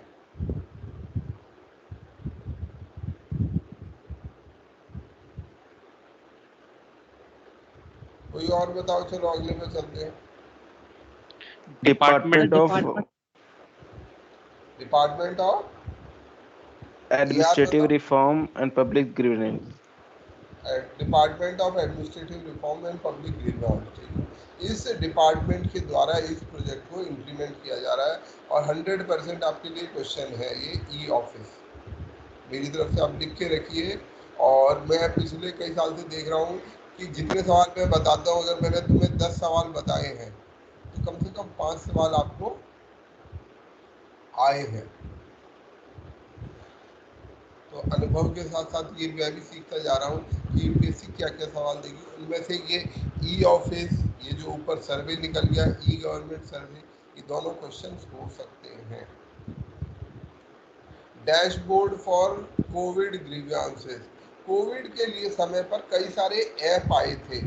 कोई और बताओ, चलो अगले पे चलते हैं। Department of administrative reform and public grievance. Department of administrative reform and public grievance. इस डिपार्टमेंट के द्वारा इस प्रोजेक्ट को इम्प्लीमेंट किया जा रहा है, और 100% आपके लिए क्वेश्चन है ये ई ऑफिस। मेरी तरफ से आप लिख के रखिए, और मैं पिछले कई साल से देख रहा हूँ कि जितने सवाल मैं बताता हूँ, अगर मैंने तुम्हें 10 सवाल बताए हैं तो कम से कम 5 सवाल आपको आए हैं। तो अनुभव के साथ साथ ये मैं भी सीखता जा रहा हूँ कि बेसिक क्या क्या सवाल देगी। उनमें से ये ई ऑफिस, ये जो ऊपर सर्वे निकल गया ई गवर्नमेंट सर्वे, ये दोनों क्वेश्चंस हो सकते हैं। Dashboard for Covid grievances. Covid के लिए समय पर कई सारे ऐप आए थे।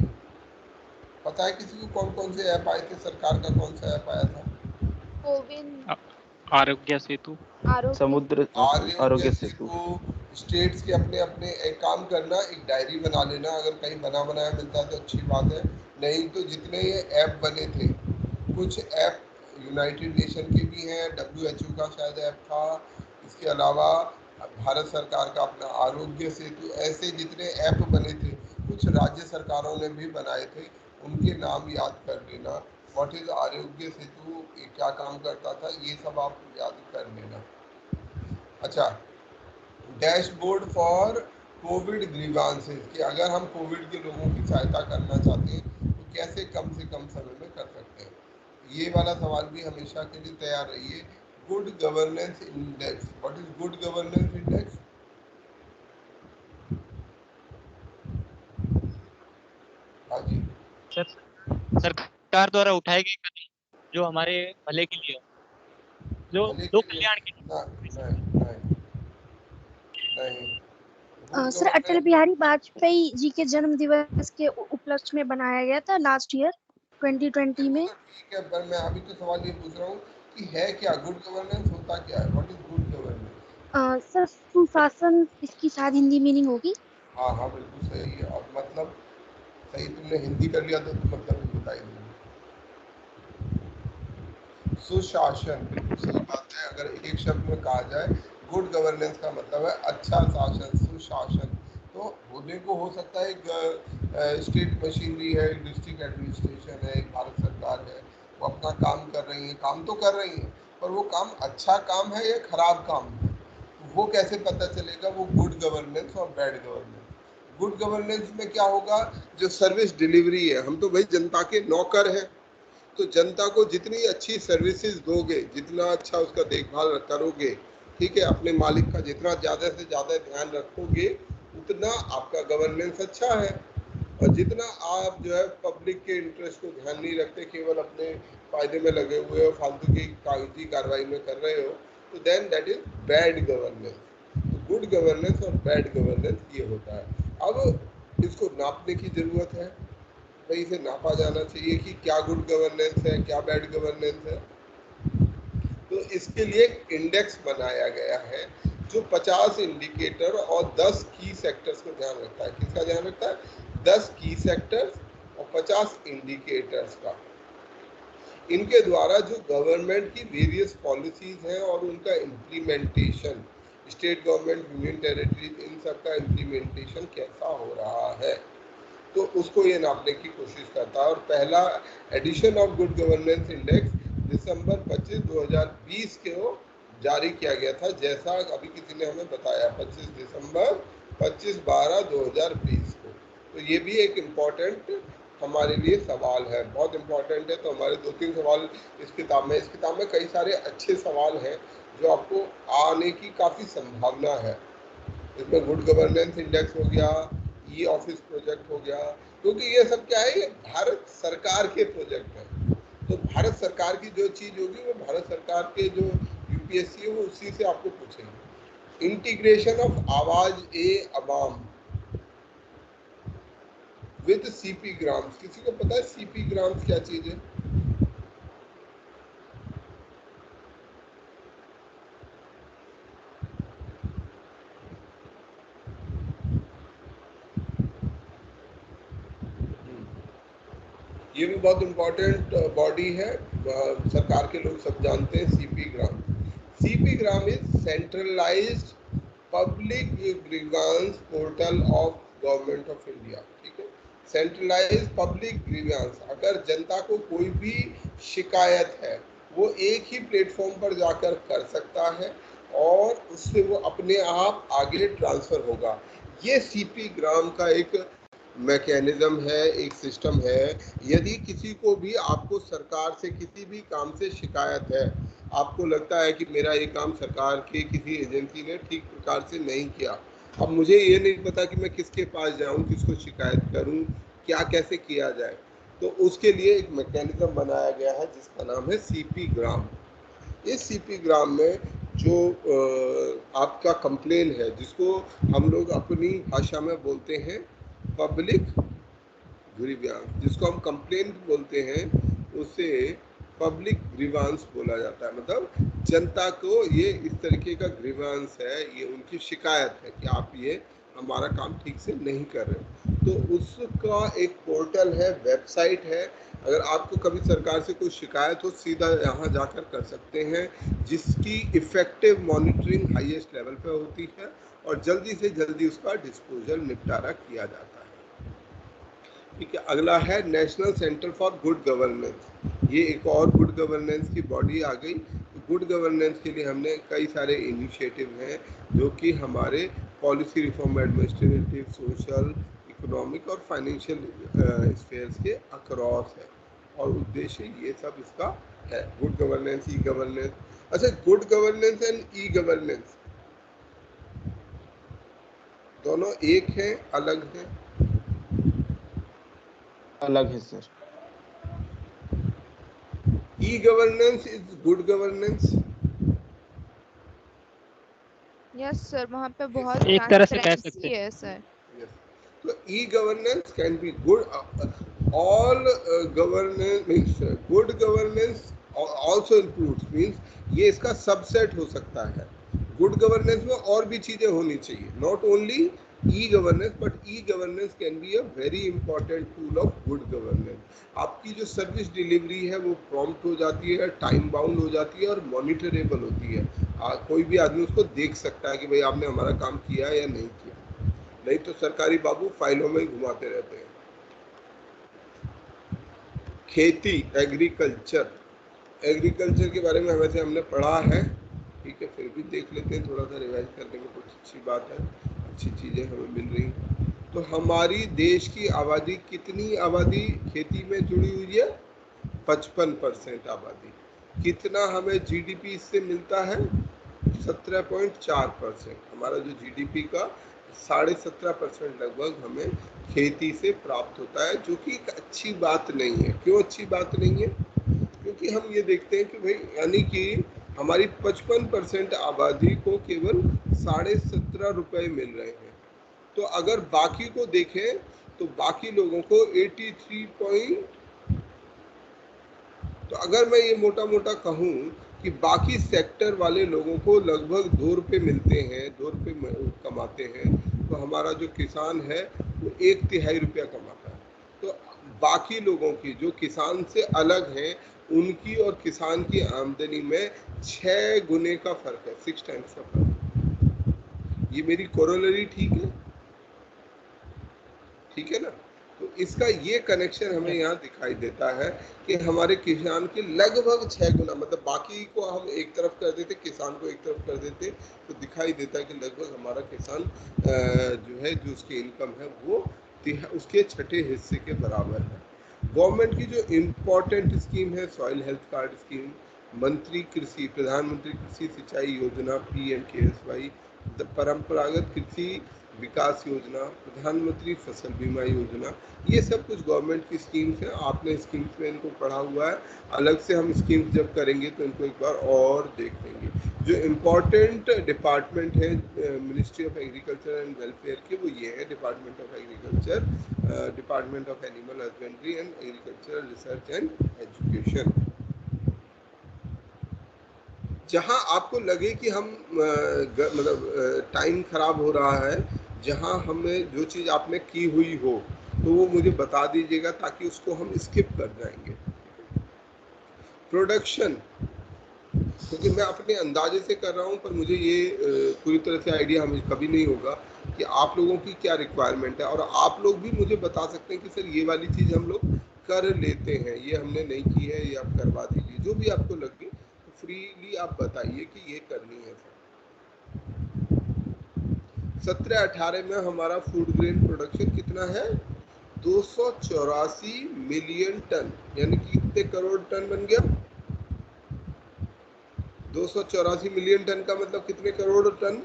पता है किसी को कौन कौन से ऐप आए थे? सरकार का कौन सा ऐप आया था? कोविन, आरोग्य सेतु, समुद्र आरोग्य सेतु। स्टेट्स के अपने अपने एक काम करना, एक डायरी बना लेना, अगर कहीं बना बनाया मिलता है तो अच्छी बात है, नहीं तो जितने ये ऐप बने थे कुछ ऐप यूनाइटेड नेशन के भी हैं, WHO का शायद ऐप था, इसके अलावा भारत सरकार का अपना आरोग्य सेतु, ऐसे जितने ऐप बने थे कुछ राज्य सरकारों ने भी बनाए थे, उनके नाम याद कर लेना। व्हाट इज आरोग्य सेतु, ये क्या काम करता था, ये सब आप याद कर लेना। अच्छा, डैशबोर्ड फॉर कोविड ग्रीवांसेस, कि अगर हम कोविड के लोगों की सहायता करना चाहते हैं तो कैसे कम से कम समय में कर सकते हैं, ये वाला सवाल भी हमेशा के लिए तैयार रहिए। Good governance index, what is good governance index? हाँ जी सर, सरकार द्वारा उठाए गए कदम जो हमारे भले के लिए हो, जो भले लोक के लिए कल्याण के लिए। नहीं गुड सर, अटल गवर्नेंस, बिहारी वाजपेयी जी के जन्म दिवस के उपलक्ष्य में बनाया गया था लास्ट ईयर 2020 में। ठीक है, पर मैं अभी तो सवाल ये पूछ रहा हूँ कि है क्या गुड गवर्नेंस, होता क्या है, what is good governance? Sir, सुशासन इसकी शायद हिंदी मीनिंग होगी। हाँ हाँ बिल्कुल सही है, और मतलब सही, तुमने हिंदी कर लिया तो तुम मतलब भी बताई दूंगी। सुशासन, बिल्कुल सही बात है। अगर एक शब्द में कहा जाए गुड गवर्नेंस का मतलब है अच्छा शासन, सुशासन। तो होने को हो सकता है एक स्टेट मशीनरी है, एक डिस्ट्रिक्ट एडमिनिस्ट्रेशन है, एक भारत सरकार है, वो अपना काम कर रही है, काम तो कर रही है, पर वो काम अच्छा काम है या खराब काम है, वो कैसे पता चलेगा? वो गुड गवर्नेंस और बैड गवर्नेंस। गुड गवर्नेंस में क्या होगा, जो सर्विस डिलीवरी है, हम तो भाई जनता के नौकर हैं, तो जनता को जितनी अच्छी सर्विसेज दोगे, जितना अच्छा उसका देखभाल करोगे, ठीक है, अपने मालिक का जितना ज़्यादा से ज़्यादा ध्यान रखोगे, उतना आपका गवर्नेंस अच्छा है। और जितना आप जो है पब्लिक के इंटरेस्ट को ध्यान नहीं रखते, केवल अपने फायदे में लगे हुए हो, फालतू की कागजी कार्रवाई में कर रहे हो, तो then that is bad governance. तो गुड गवर्नेंस और बैड गवर्नेंस ये होता है। अब इसको नापने की जरूरत है, भाई इसे नापा जाना चाहिए कि क्या गुड गवर्नेंस है, क्या बैड गवर्नेंस है। तो इसके लिए एक इंडेक्स बनाया गया है जो 50 इंडिकेटर और 10 की सेक्टर्स को ध्यान रखता है। किसका ध्यान रखता है? 10 की सेक्टर्स और 50 इंडिकेटर्स का। इनके द्वारा जो गवर्नमेंट की वेरियस पॉलिसीज हैं और उनका implementation, state government, union territories, इन सब का इम्प्लीमेंटेशन कैसा हो रहा है, तो उसको ये नापने की कोशिश करता है। और पहला edition of good governance index दिसंबर 25, 2020 को जारी किया गया था, जैसा अभी किसी ने हमें बताया, 25 दिसंबर 25/12/2020 को। तो ये भी एक इम्पॉर्टेंट हमारे लिए सवाल है, बहुत इम्पॉर्टेंट है। तो हमारे 2-3 सवाल इस किताब में कई सारे अच्छे सवाल हैं जो आपको आने की काफ़ी संभावना है। इसमें गुड गवर्नेंस इंडेक्स हो गया, ई ऑफिस प्रोजेक्ट हो गया, क्योंकि ये सब क्या है, ये भारत सरकार के प्रोजेक्ट हैं। तो भारत सरकार की जो चीज़ होगी वो भारत सरकार के जो यूपीएससी है वो उसी से आपको पूछेंगे। इंटीग्रेशन ऑफ आवाज ए अवाम विद सीपी ग्राम्स, किसी को पता है सीपी ग्राम्स क्या चीज़ है? ये भी बहुत इम्पोर्टेंट बॉडी है, सरकार के लोग सब जानते हैं। CP gram, CP gram is centralised public grievance portal of government of India. ठीक है, सेंट्रलाइज्ड पब्लिक ग्रीवांस, अगर जनता को कोई भी शिकायत है वो एक ही प्लेटफॉर्म पर जाकर कर सकता है और उससे वो अपने आप आगे ट्रांसफर होगा। ये सीपी ग्राम का एक मैकेनिज्म है, एक सिस्टम है। यदि किसी को भी, आपको सरकार से किसी भी काम से शिकायत है, आपको लगता है कि मेरा ये काम सरकार के किसी एजेंसी ने ठीक प्रकार से नहीं किया, अब मुझे ये नहीं पता कि मैं किसके पास जाऊं, किसको शिकायत करूं, क्या कैसे किया जाए, तो उसके लिए एक मैकेनिज्म बनाया गया है जिसका नाम है सीपी ग्राम। इस सीपी ग्राम में जो आपका कंप्लेन है, जिसको हम लोग अपनी भाषा में बोलते हैं पब्लिक ग्रीवांस, जिसको हम कंप्लेंट बोलते हैं, उसे पब्लिक ग्रीवांस बोला जाता है। मतलब जनता को ये इस तरीके का ग्रीवांस है, ये उनकी शिकायत है कि आप ये हमारा काम ठीक से नहीं कर रहे, तो उसका एक पोर्टल है, वेबसाइट है। अगर आपको कभी सरकार से कोई शिकायत हो, सीधा यहाँ जाकर कर सकते हैं, जिसकी इफेक्टिव मॉनिटरिंग हाईएस्ट लेवल पे होती है और जल्दी से जल्दी उसका डिस्पोजल निपटारा किया जाता है। ठीक है, अगला है national centre for good governance. ये एक और गुड गवर्नेंस की बॉडी आ गई। गुड गवर्नेंस के लिए हमने कई सारे इनिशिएटिव हैं जो कि हमारे policy reform, administrative, social, economic और फाइनेंशियल स्फेयर्स के अक्रॉस है, और उद्देश्य ये सब इसका है। Good governance, e governance. अच्छा, good governance and e governance दोनों एक हैं, अलग हैं? अलग है सर। E governance is good governance. Yes sir, वहाँ पे बहुत एक तरह से कह सकते ट्रांसपेरेंसी है sir. So e-governance can be good. All governance means good governance also includes, means ये इसका सबसेट हो सकता है। गुड गवर्नेंस में और भी चीजें होनी चाहिए, not only e governance, but e governance can be a very important tool of good governance. आपकी जो सर्विस डिलीवरी है वो प्रॉम्प्ट हो जाती है, टाइम बाउंड हो जाती है और मॉनिटरेबल होती है। कोई भी आदमी उसको देख सकता है कि भाई आपने हमारा काम किया या नहीं किया। नहीं तो सरकारी बाबू फाइलों में ही घुमाते रहते हैं। खेती, एग्रीकल्चर के बारे में वैसे हमने पढ़ा है, ठीक है, फिर भी देख लेते हैं, थोड़ा सा रिवाइज करने में कुछ अच्छी बात है, अच्छी चीजें हमें मिल रही। तो हमारी देश की आबादी, कितनी आबादी खेती में जुड़ी हुई है? 55% आबादी। कितना हमें जीडीपी इससे मिलता है? 17.4%। हमारा जो जीडीपी का 17.5% लगभग हमें खेती से प्राप्त होता है, जो कि एक अच्छी बात नहीं है। क्यों अच्छी बात नहीं है? क्योंकि हम ये देखते हैं कि भाई, यानी कि हमारी 55% आबादी को केवल 17.5 रुपए मिल रहे हैं। तो अगर बाकी को देखें तो बाकी लोगों को 83 तो अगर मैं ये मोटा मोटा कहूँ कि बाकी सेक्टर वाले लोगों को लगभग 2 रुपये मिलते हैं, 2 रुपये कमाते हैं, तो हमारा जो किसान है वो 1/3 रुपया कमाता है। तो बाकी लोगों की जो किसान से अलग हैं, उनकी और किसान की आमदनी में 6 गुने का फर्क है, 6 टाइम्स का फर्क। ये मेरी कोरोलरी ठीक है? ठीक है ना? तो इसका ये कनेक्शन हमें यहाँ दिखाई देता है कि हमारे किसान के लगभग 6 गुना, मतलब बाकी को हम एक तरफ कर देते, किसान को एक तरफ कर देते, तो दिखाई देता है कि लगभग हमारा किसान जो है, जो उसकी इनकम है वो उसके छठे हिस्से के बराबर है। गवर्नमेंट की जो इम्पोर्टेंट स्कीम है, सॉइल हेल्थ कार्ड स्कीम, प्रधानमंत्री कृषि सिंचाई योजना PMKSY, परंपरागत कृषि विकास योजना, प्रधानमंत्री फसल बीमा योजना, ये सब कुछ गवर्नमेंट की स्कीम्स हैं। आपने स्कीम्स में इनको पढ़ा हुआ है, अलग से हम स्कीम्स जब करेंगे तो इनको एक बार और देख लेंगे। जो इम्पोर्टेंट डिपार्टमेंट है ministry of agriculture and welfare के, वो ये है department of agriculture, department of animal husbandry and agricultural research and education. जहां आपको लगे कि हम मतलब टाइम खराब हो रहा है, जहां हमें जो चीज़ आपने की हुई हो तो वो मुझे बता दीजिएगा, ताकि उसको हम स्किप कर जाएंगे। प्रोडक्शन, क्योंकि मैं अपने अंदाजे से कर रहा हूं, पर मुझे ये पूरी तरह से आइडिया हमें कभी नहीं होगा कि आप लोगों की क्या रिक्वायरमेंट है, और आप लोग भी मुझे बता सकते हैं कि सर ये वाली चीज़ हम लोग कर लेते हैं, ये हमने नहीं की है, ये आप करवा दीजिए। जो भी आपको लगे तो फ्रीली आप बताइए कि ये करनी है। 17-18 में हमारा फूड ग्रेन प्रोडक्शन कितना है? 284 मिलियन टन, यानी कि कितने करोड़ टन बन गया? 284 मिलियन टन का मतलब कितने करोड़ टन?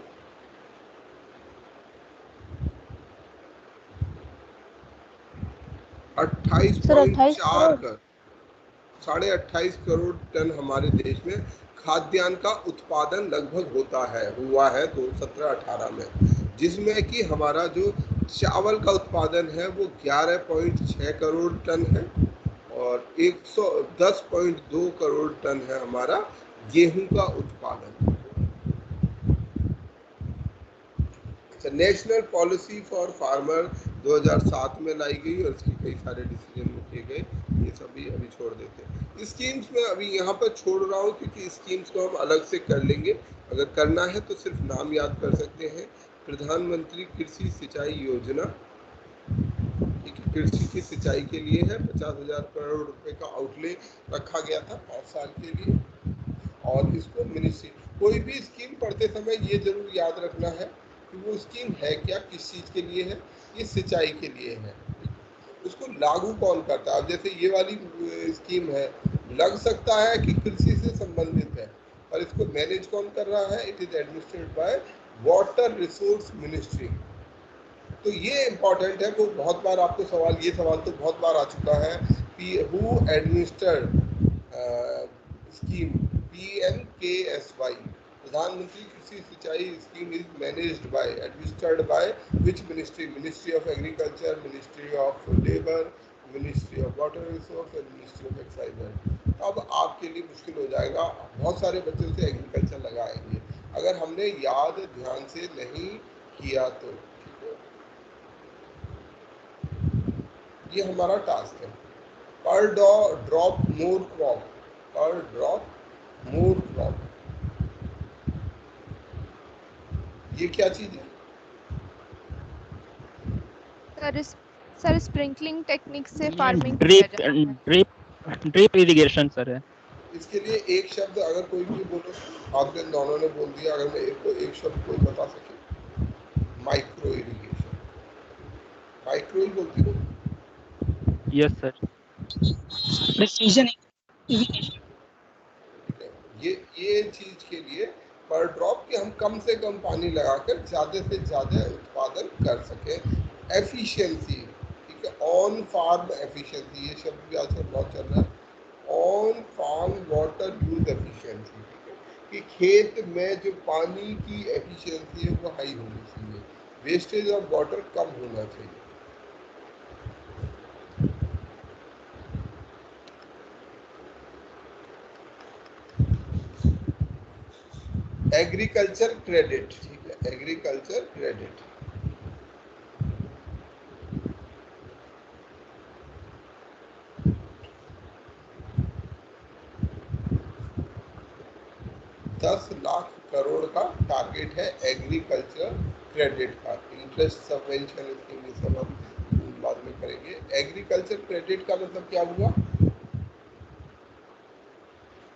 28.4 कर 28.5 करोड़ टन हमारे देश में खाद्यान्न का उत्पादन लगभग हुआ है 2017-18 में, जिसमें कि हमारा जो चावल का उत्पादन है वो 11.6 करोड़ टन है, और 110.2 करोड़ टन है हमारा गेहूं का उत्पादन। अच्छा, नेशनल पॉलिसी फॉर फार्मर 2007 में लाई गई और इसके कई सारे डिसीजन किए गए, ये सभी अभी छोड़ देते हैं। स्कीम्स में अभी यहाँ पर छोड़ रहा हूँ क्योंकि स्कीम्स को हम अलग से कर लेंगे, अगर करना है तो सिर्फ नाम याद कर सकते हैं। प्रधानमंत्री कृषि सिंचाई योजना, ठीक है, कृषि की सिंचाई के लिए है, 50,000 करोड़ रुपए का आउटले रखा गया था 5 साल के लिए। और इसको मिनिस्ट्री, कोई भी स्कीम पढ़ते समय ये जरूर याद रखना है कि वो स्कीम है क्या, किस चीज के लिए है। ये सिंचाई के लिए है, उसको लागू कौन करता है। अब जैसे ये वाली स्कीम है, लग सकता है कि कृषि से संबंधित है, और इसको मैनेज कौन कर रहा है, it is administrated by water resource ministry. तो ये इम्पोर्टेंट है, वो बहुत बार आपको सवाल, ये सवाल तो बहुत बार आ चुका है कि हु एडमिनिस्टर्ड स्कीम PMKSY, प्रधानमंत्री कृषि सिंचाई scheme is managed by, administered by which ministry, ministry of agriculture, ministry of labour, ministry of water resource and ministry of excise. अब आपके लिए मुश्किल हो जाएगा, बहुत सारे बच्चों से एग्रीकल्चर लगाएंगे, अगर हमने याद ध्यान से नहीं किया तो। ये हमारा टास्क है। पर ड्रॉप मोर क्रॉप, पर ड्रॉप मोर क्रॉप, ये क्या चीज है? सर स्प्रिंकलिंग टेक्निक से फार्मिंग किया ड्रिप जाता है। ड्रिप इरिगेशन सर है। इसके लिए एक शब्द अगर कोई भी बोले, आपने दोनों ने बोल दिया, अगर मैं एक शब्द कोई बता सके, माइक्रो इरिगेशन, माइक्रो ही बोलती हूँ। Yes sir. प्रिसीजन इरिगेशन, ये चीज के लिए पर ड्रॉप कि हम कम से कम पानी लगाकर ज्यादा से ज्यादा उत्पादन कर सके, एफिशिएंसी, ठीक है, ऑन फार्म एफिशिएंसी, ये शब्द भी आजकल बहुत चल रहा है, on farm water use efficiency, ठीक है, कि खेत में जो पानी की एफिशिएंसी है वो हाई होनी चाहिए, वेस्टेज ऑफ वाटर कम होना चाहिए। एग्रीकल्चर क्रेडिट, ठीक है, एग्रीकल्चर क्रेडिट, ₹10,00,000 करोड़ का टारगेट है एग्रीकल्चर क्रेडिट का। इंटरेस्ट सबवेंशन स्कीम, ये सब हम बाद में करेंगे। एग्रीकल्चर क्रेडिट का मतलब क्या हुआ?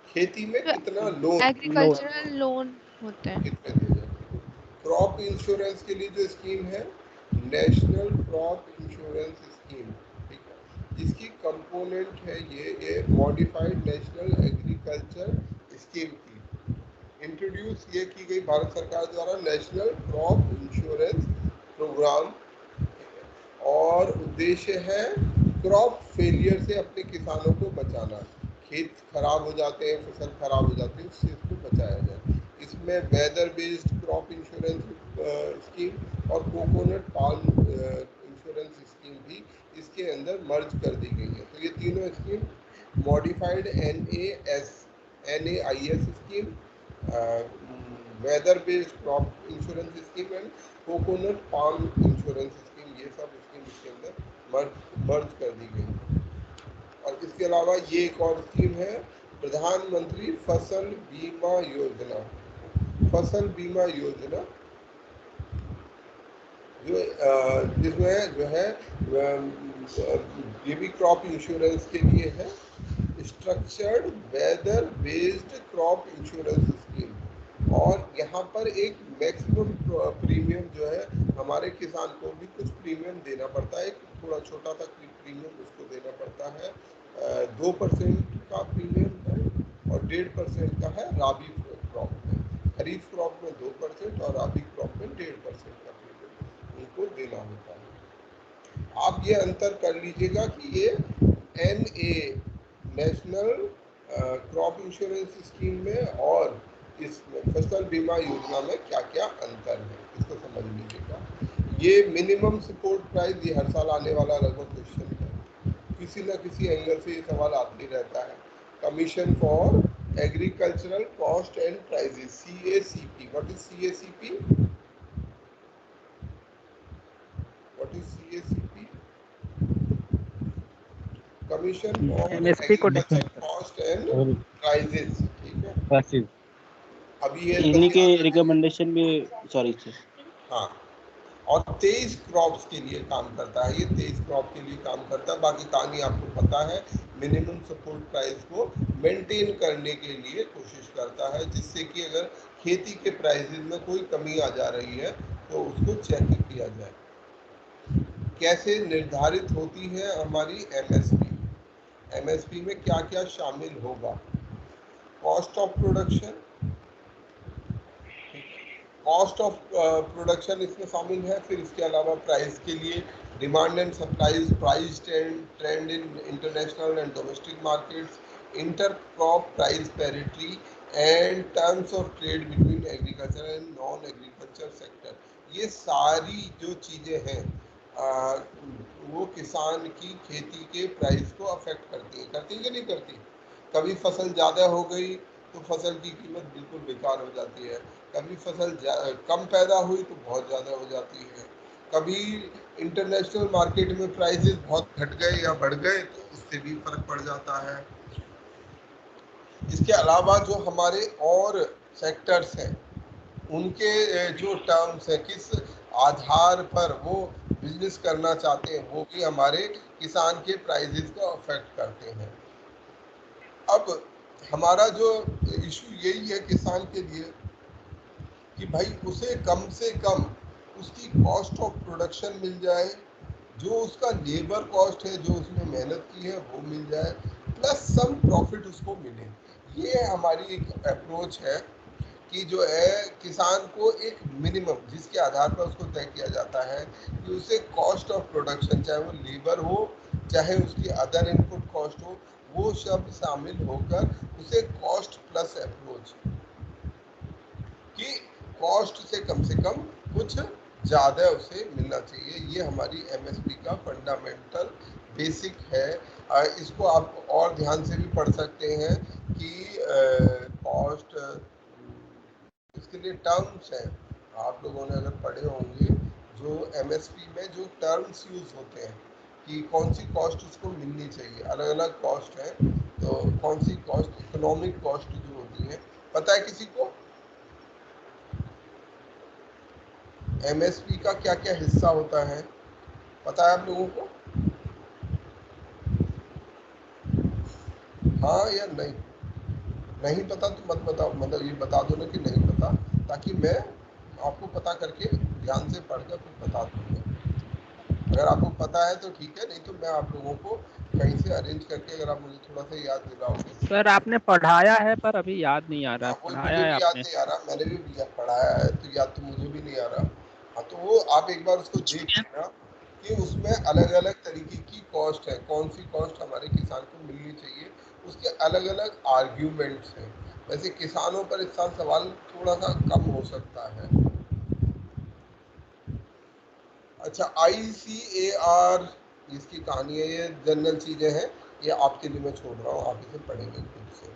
खेती में कितना लोन, एग्रीकल्चरल लोन होते हैं। कितने दिए जाते हैं। क्रॉप इंश्योरेंस के लिए जो स्कीम है, नेशनल क्रॉप इंश्योरेंस स्कीम, ठीक है, जिसकी कंपोनेंट है ये मॉडिफाइड नेशनल एग्रीकल्चर स्कीम की इंट्रोड्यूस ये की गई भारत सरकार द्वारा, नेशनल क्रॉप इंश्योरेंस प्रोग्राम, और उद्देश्य है क्रॉप फेलियर से अपने किसानों को बचाना। खेत खराब हो जाते हैं, फसल खराब हो जाती है, उससे इसको बचाया जाए। इसमें weather based crop insurance scheme और कोकोनट पाल्म इंश्योरेंस स्कीम भी इसके अंदर मर्ज कर दी गई है। तो ये तीनों scheme, modified NAIS scheme, weather based crop insurance scheme and coconut palm insurance scheme, ये सब स्कीम इसके अंदर मर्ज कर दी गई। और इसके अलावा ये एक और स्कीम है, प्रधानमंत्री फसल बीमा योजना। फसल बीमा योजना जो जिसमें जो है ये भी क्रॉप इंश्योरेंस के लिए है, structured weather based crop insurance scheme. और यहाँ पर एक मैक्सिमम प्रीमियम जो है, हमारे किसान को भी कुछ प्रीमियम देना पड़ता है, थोड़ा छोटा सा प्रीमियम उसको देना पड़ता है। 2% का प्रीमियम है और 1.5% का है राबी क्रॉप में। खरीफ क्रॉप में 2% और राबी क्रॉप में 1.5% का प्रीमियम उनको देना होता है। आप ये अंतर कर लीजिएगा कि ये NA national crop insurance scheme में और इस फसल बीमा योजना में क्या क्या अंतर है, इसको समझ लीजिएगा। ये मिनिमम सपोर्ट प्राइस, ये हर साल आने वाला लगभग क्वेश्चन है, किसी न किसी एंगल से ये सवाल आते ही रहता है। Commission for agricultural cost and prices, CACP। What is CACP? Commission on MSP को एग्रीकल्चर कॉस्ट एंड प्राइजेस, ठीक है। पैसिव अभी ये इन्हीं के बता- रिकमेंडेशन भी सॉरी सर हाँ, और 23 क्रॉप्स के लिए काम करता है, ये 23 क्रॉप के लिए काम करता है। बाकी कहानी आपको पता है, मिनिमम सपोर्ट प्राइस को मेंटेन करने के लिए कोशिश करता है, जिससे कि अगर खेती के प्राइसेस में कोई कमी आ जा रही है तो उसको चेक किया जाए। कैसे निर्धारित होती है हमारी एमएसपी? एमएसपी में क्या क्या शामिल होगा? Cost of production, cost of production इसमें शामिल है। फिर इसके अलावा प्राइस के लिए demand and supplies, price trend in international and domestic markets, inter crop price parity and terms of trade between agriculture and non agriculture sector. ये सारी जो चीज़ें हैं वो किसान की खेती के प्राइस को अफेक्ट करती है कि नहीं करती? कभी फसल ज़्यादा हो गई तो फसल की कीमत बिल्कुल बेकार हो जाती है, कभी फसल कम पैदा हुई तो बहुत ज़्यादा हो जाती है, कभी इंटरनेशनल मार्केट में प्राइसेस बहुत घट गए या बढ़ गए तो उससे भी फर्क पड़ जाता है। इसके अलावा जो हमारे और सेक्टर्स हैं उनके जो टर्म्स है, किस आधार पर वो बिजनेस करना चाहते हैं, वो भी हमारे किसान के प्राइसेस को अफेक्ट करते हैं। अब हमारा जो इशू यही है किसान के लिए कि भाई उसे कम से कम उसकी कॉस्ट ऑफ प्रोडक्शन मिल जाए, जो उसका लेबर कॉस्ट है, जो उसने मेहनत की है वो मिल जाए, प्लस सम प्रॉफिट उसको मिले। ये हमारी एक अप्रोच है कि जो है किसान को एक मिनिमम जिसके आधार पर उसको तय किया जाता है कि उसे कॉस्ट ऑफ प्रोडक्शन, चाहे वो लेबर हो चाहे उसकी अदर इनपुट कॉस्ट हो, वो सब शामिल होकर उसे कॉस्ट प्लस अप्रोच कि कॉस्ट से कम कुछ ज़्यादा उसे मिलना चाहिए। ये हमारी एमएसपी का फंडामेंटल बेसिक है। इसको आप और ध्यान से भी पढ़ सकते हैं कि कॉस्ट, इसके लिए टर्म्स हैं, आप लोगों ने अगर पढ़े होंगे जो एमएसपी में जो टर्म्स यूज होते हैं कि कौन सी कॉस्ट उसको मिलनी चाहिए, अलग अलग कॉस्ट है, तो कौन सी कॉस्ट, इकोनॉमिक कॉस्ट जो होती है, पता है किसी को एमएसपी का क्या क्या हिस्सा होता है? पता है आप लोगों को? हाँ या नहीं? नहीं पता तो मत बताओ, मतलब ये बता दो ना कि नहीं पता, ताकि मैं आपको पता करके ध्यान से पढ़कर कुछ बता दूंगा। अगर आपको पता है तो ठीक है, नहीं तो मैं आप लोगों को कहीं से अरेंज करके, अगर आप मुझे थोड़ा सा याद दिलाओगे। सर आपने पढ़ाया है पर अभी याद नहीं आ रहा। कोई पढ़ाया मुझे है भी याद आपने? नहीं आ रहा, मैंने भी पढ़ाया है तो याद तो मुझे भी नहीं आ रहा। हाँ, तो वो आप एक बार उसको देख लेना कि उसमें अलग अलग तरीके की कॉस्ट है, कौन सी कॉस्ट हमारे किसान को मिलनी चाहिए, उसके अलग अलग आर्ग्यूमेंट्स हैं। वैसे किसानों पर इस साल सवाल थोड़ा सा कम हो सकता है। अच्छा, ICAR इसकी कहानी है, ये जनरल चीज़ें हैं, ये आपके लिए मैं छोड़ रहा हूँ, आप इसे पढ़ेंगे खुद से।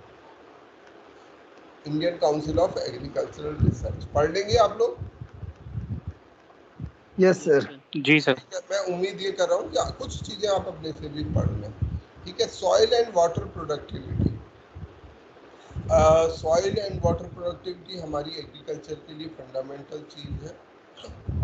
Indian council of agricultural research पढ़ लेंगे आप लोग? Yes sir. जी सर। मैं उम्मीद ये कर रहा हूँ कि कुछ चीज़ें आप अपने से भी पढ़ लें। ठीक है, soil and water productivity. Soil and water productivity हमारी एग्रीकल्चर के लिए फंडामेंटल चीज़ है,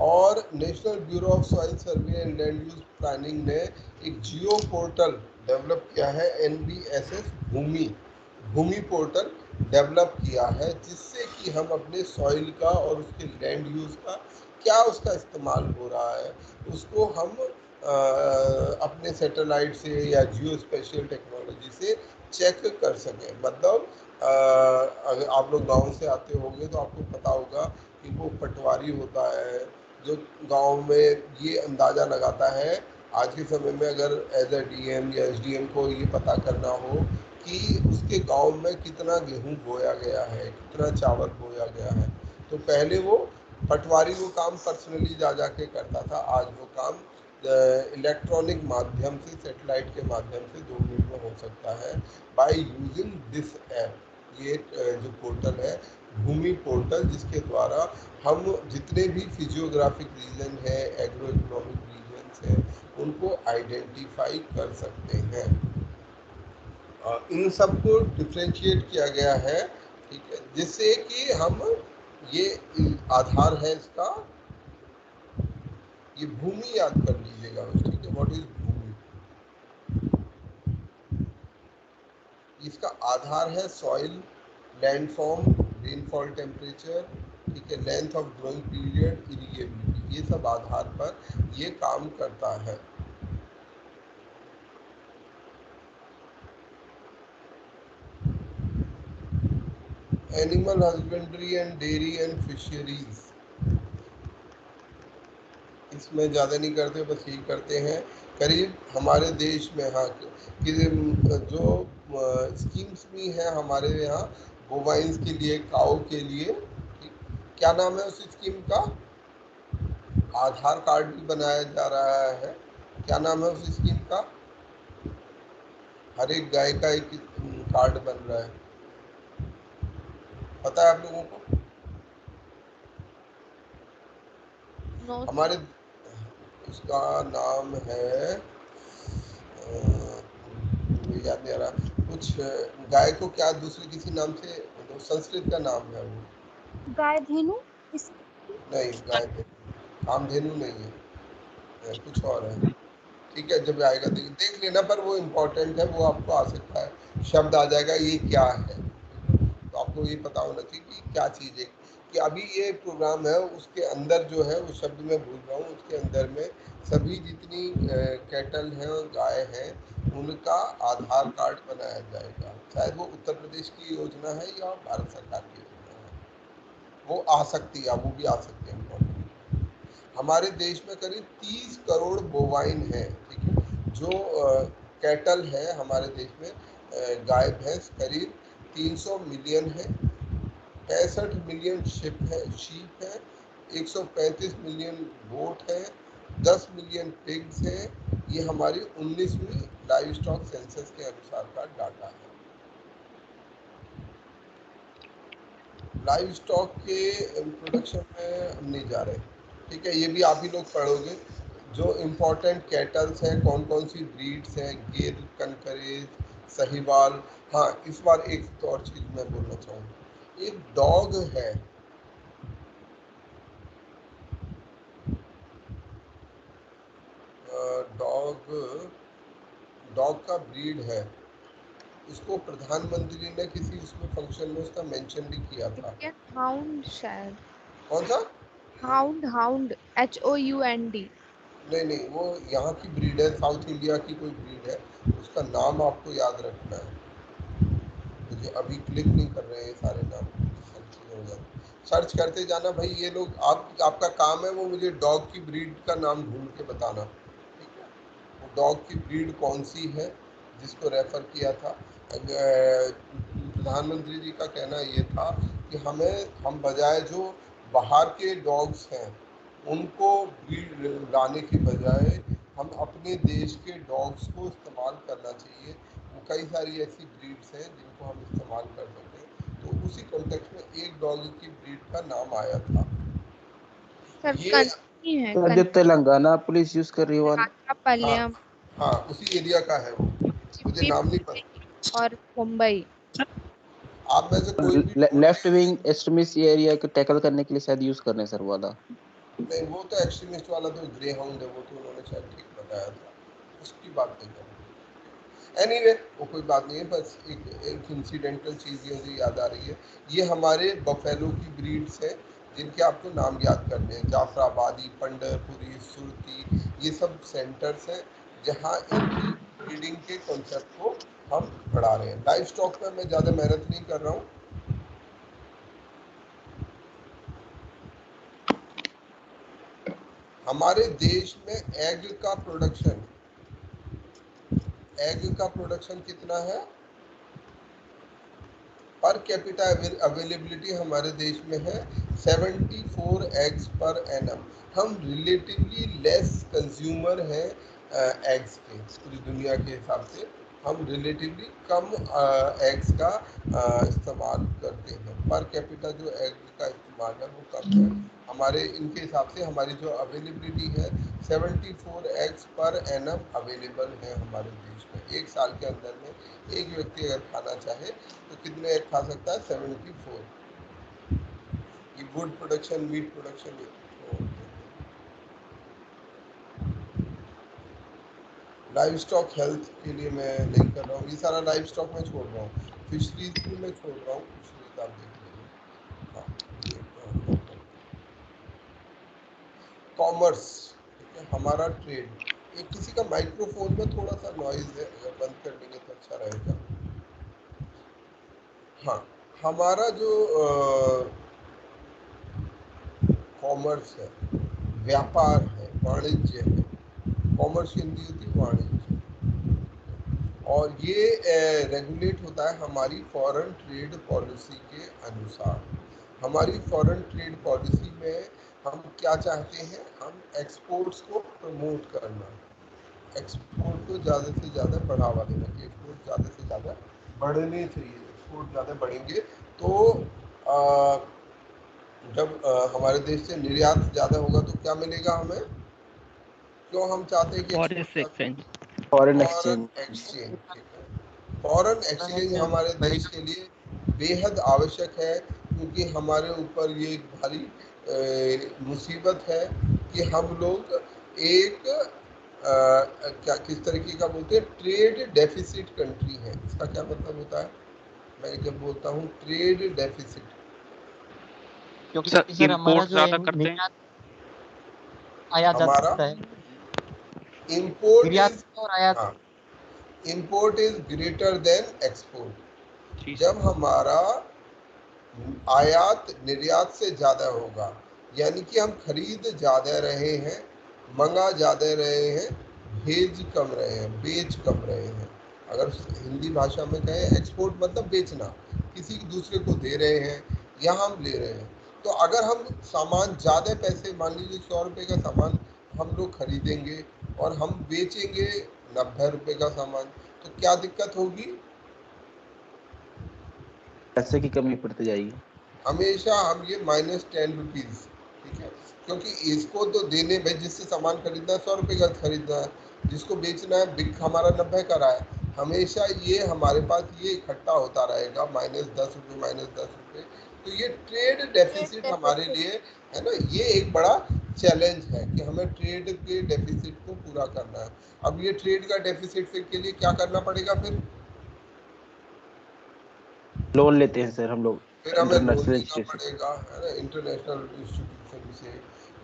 और national bureau of soil survey and land use planning ने एक जियो पोर्टल डेवलप किया है, NBSS भूमि पोर्टल डेवलप किया है, जिससे कि हम अपने सॉइल का और उसके लैंड यूज का क्या उसका इस्तेमाल हो रहा है उसको हम अपने सैटेलाइट से या जियो स्पेशियल टेक्नोलॉजी से चेक कर सकें। मतलब अगर आप लोग गांव से आते होंगे तो आपको पता होगा कि वो पटवारी होता है जो गांव में ये अंदाज़ा लगाता है, आज के समय में अगर एज ए DM या SDM को ये पता करना हो कि उसके गांव में कितना गेहूं बोया गया है, कितना चावल बोया गया है, तो पहले वो पटवारी वो काम पर्सनली जा के करता था। आज वो काम इलेक्ट्रॉनिक माध्यम से, सैटेलाइट के माध्यम से 2 मिनट में हो सकता है बाय यूजिंग दिस ऐप। ये जो पोर्टल है भूमि पोर्टल, जिसके द्वारा हम जितने भी फिजियोग्राफिक रीजन है, एग्रो इकोनॉमिक रीजन्स हैं, उनको आइडेंटिफाई कर सकते हैं। इन सब को डिफ्रेंशिएट किया गया है, ठीक है, जिससे कि हम ये आधार है इसका, ये भूमि याद कर लीजिएगा, ठीक है, व्हाट इज भूमि। इसका आधार है सॉइल, लैंडफॉर्म, रेनफॉल टेम्परेचर, ठीक है, लेंथ ऑफ ग्रोइंग पीरियड, इरिगेबिलिटी, ये सब आधार पर ये काम करता है। Animal husbandry and dairy and fisheries, इसमें ज़्यादा नहीं करते, बस यही करते हैं। करीब हमारे देश में, हाँ, कि जो स्कीम्स भी हैं हमारे यहाँ बोवाइंस के लिए, काऊ के लिए, क्या नाम है उस स्कीम का? आधार कार्ड भी बनाया जा रहा है। क्या नाम है उस स्कीम का? हर एक गाय का एक कार्ड बन रहा है, पता है आप लोगों को? हमारे उसका नाम है, याद नहीं आ रहा, कुछ गाय को क्या दूसरे किसी नाम से, तो संस्कृत का नाम है वो, गाय धेनु नहीं, गाय कामधेनु नहीं है, कुछ और है, ठीक है, जब आएगा देख लेना, पर वो इम्पोर्टेंट है, वो आपको आ सकता है, शब्द आ जाएगा ये क्या है, तो आपको ये पता होना चाहिए कि क्या चीज़ है। कि अभी ये प्रोग्राम है उसके अंदर जो है, वो शब्द मैं भूल रहा हूँ, उसके अंदर में सभी जितनी कैटल हैं और गाय हैं उनका आधार कार्ड बनाया जाएगा। शायद वो उत्तर प्रदेश की योजना है या भारत सरकार की योजना है, वो आ सकती है, वो भी आ सकती है। हमारे देश में करीब 30 करोड़ बोवाइन है, ठीक है, जो कैटल है हमारे देश में, गाय भैंस करीब 300 मिलियन है, 65 मिलियन शीप है, 135 मिलियन गोट है, 10 मिलियन पिग्स है। ये हमारी 19वीं लाइव स्टॉक सेंसस के अनुसार का डाटा है। लाइव स्टॉक के प्रोडक्शन में हम नहीं जा रहे, ठीक है, ये भी आप ही लोग पढ़ोगे। जो इम्पोर्टेंट कैटल्स हैं, कौन कौन सी ब्रीड्स हैं, गिर, कनकरेज, सहीवाल। हाँ, इस बार एक और चीज़ मैं बोलना चाहूँगा, एक डॉग है, डॉग का ब्रीड है, उसको प्रधानमंत्री ने किसी उसमें फंक्शन में उसका मेंशन भी किया था। हाउंड शायद। कौन सा? Hound HOUND। नहीं, वो यहाँ की ब्रीड है, साउथ इंडिया की कोई ब्रीड है, उसका नाम आपको याद रखना है, मुझे अभी क्लिक नहीं कर रहे हैं सारे नाम, सर्च करते जाना भाई, ये लोग आपका काम है वो मुझे डॉग की ब्रीड का नाम ढूंढ के बताना, ठीक है, वो डॉग की ब्रीड कौन सी है जिसको रेफर किया था। प्रधानमंत्री जी का कहना ये था कि हम बजाय जो बाहर के डॉग्स हैं उनको ब्रीड लाने की बजाय हम अपने देश के डॉग्स को इस्तेमाल करना चाहिए। वो कई सारी ऐसी ब्रीड्स हैं जिनको हम इस्तेमाल कर सकते हैं, तो उसी कॉन्टेक्स्ट में एक डॉग की ब्रीड का नाम आया था। ये तो जो तेलंगाना पुलिस यूज कर रही है वाला, हाँ, उसी एरिया का है वो, मुझे नाम नहीं पता। और मुंबई। आप में से कोई भी लेफ्ट विंग एक्सट्रीमिस्ट एरिया को टैकल करने के लिए शायद यूज कर रहे हैं सर वाला। नहीं, वो तो एक्सट्रीमिस्ट वाला तो ग्रे हाउंड है, वो तो उन्होंने शायद ठीक बताया था, उसकी बात नहीं कर रहे। एनीवे, वो कोई बात नहीं है, बस एक इंसिडेंटल चीज़ मुझे याद आ रही है। ये हमारे बफेलो की ब्रीड्स हैं जिनके आपको नाम याद करने हैं, जाफराबादी, पंडरपुरी, सुरती, ये सब सेंटर्स हैं जहाँ इनकी ब्रीडिंग के कॉन्सेप्ट को हम बढ़ा रहे हैं। लाइव स्टॉक में मैं ज़्यादा मेहनत नहीं कर रहा हूँ। हमारे देश में एग का प्रोडक्शन कितना है? पर कैपिटा अवेलेबिलिटी हमारे देश में है 74 एग्स पर एनम। हम रिलेटिवली लेस कंज्यूमर हैं एग्स के पूरी दुनिया के हिसाब से, हम रिलेटिवली कम एग्स का इस्तेमाल करते हैं। पर कैपिटा जो एग का इस्तेमाल है वो कम है। हमारे इनके हिसाब से हमारी जो अवेलेबिलिटी है 74 एग्स पर एनम अवेलेबल है हमारे देश में। एक साल के अंदर में एक व्यक्ति अगर खाना चाहे तो कितने एग खा सकता है? 74। ये would production, meat production live stock health के लिए मैं नहीं कर रहा हूँ, ये सारा लाइव स्टॉक में छोड़ रहा हूँ, फिशरीज भी मैं छोड़ रहा हूँ। फिशरीज आप देख लीजिए। हाँ, कॉमर्स, हमारा ट्रेड। ये किसी का माइक्रोफोन में थोड़ा सा नॉइज है, अगर बंद कर देंगे तो अच्छा रहेगा। हाँ, हमारा जो कॉमर्स है, व्यापार है, वाणिज्य है, कॉमर्स की हिंदी होती है वाणिज्य, और ये रेगुलेट होता है हमारी फॉरेन ट्रेड पॉलिसी के अनुसार। हमारी फॉरेन ट्रेड पॉलिसी में हम क्या चाहते हैं? हम एक्सपोर्ट्स को प्रमोट करना, एक्सपोर्ट को ज़्यादा से ज़्यादा बढ़ावा देना कि एक्सपोर्ट ज़्यादा से ज़्यादा बढ़ने चाहिए। एक्सपोर्ट ज़्यादा बढ़ेंगे तो जब हमारे देश से निर्यात ज़्यादा होगा तो क्या मिलेगा हमें? क्यों हम चाहते हैं कि फॉरेन फॉरेन एक्सचेंज। एक्सचेंज, ठीक है। फॉरेन एक्सचेंज हमारे देश के लिए बेहद आवश्यक है, क्योंकि हमारे ऊपर ये एक भारी मुसीबत है कि हम लोग एक क्या किस तरीके का बोलते हैं, ट्रेड डेफिसिट कंट्री है। इसका क्या मतलब होता है? मैं जब बोलता हूँ ट्रेड डेफिसिट, क्योंकि सर सर हमारा इम्पोर्ट जो ज्यादा करते हैं। निर्यात आयात हमारा ज्यादा है, इम्पोर्ट निर्यात इज, और आयात। हाँ, import is greater than export. जी जब हमारा आयात निर्यात से ज़्यादा होगा, यानी कि हम खरीद ज़्यादा रहे हैं, मंगा ज़्यादा रहे हैं, भेज कम रहे हैं, बेच कम रहे हैं। अगर हिंदी भाषा में कहें, एक्सपोर्ट मतलब बेचना, किसी दूसरे को दे रहे हैं या हम ले रहे हैं। तो अगर हम सामान ज़्यादा पैसे, मान लीजिए 100 रुपये का सामान हम लोग खरीदेंगे और हम बेचेंगे 90 रुपये का सामान, तो क्या दिक्कत होगी? पैसे की कमी पड़ती जाएगी। हमेशा हम ये -10 रुपीज़, ठीक है, क्योंकि इसको तो देने भाई, जिससे सामान खरीदना है 100 रुपये का खरीदना है, जिसको बेचना है बिक हमारा 90 का रहा है। हमेशा ये हमारे पास ये इकट्ठा होता रहेगा, -10 रुपये, -10 रुपये। तो ये ट्रेड डेफिसिट हमारे लिए है ना, ये एक बड़ा चैलेंज है कि हमें ट्रेड के डेफिसिट को पूरा करना है। अब ये ट्रेड का डेफिसिट फिर के लिए क्या करना पड़ेगा? लोन लेते हैं सर हम लोग फिर हमें लोन इंटरनेशनल लेना इंस्टीट्यूशन। पड़ेगा, है ना, इंटरनेशनल इंस्टीट्यूशन से,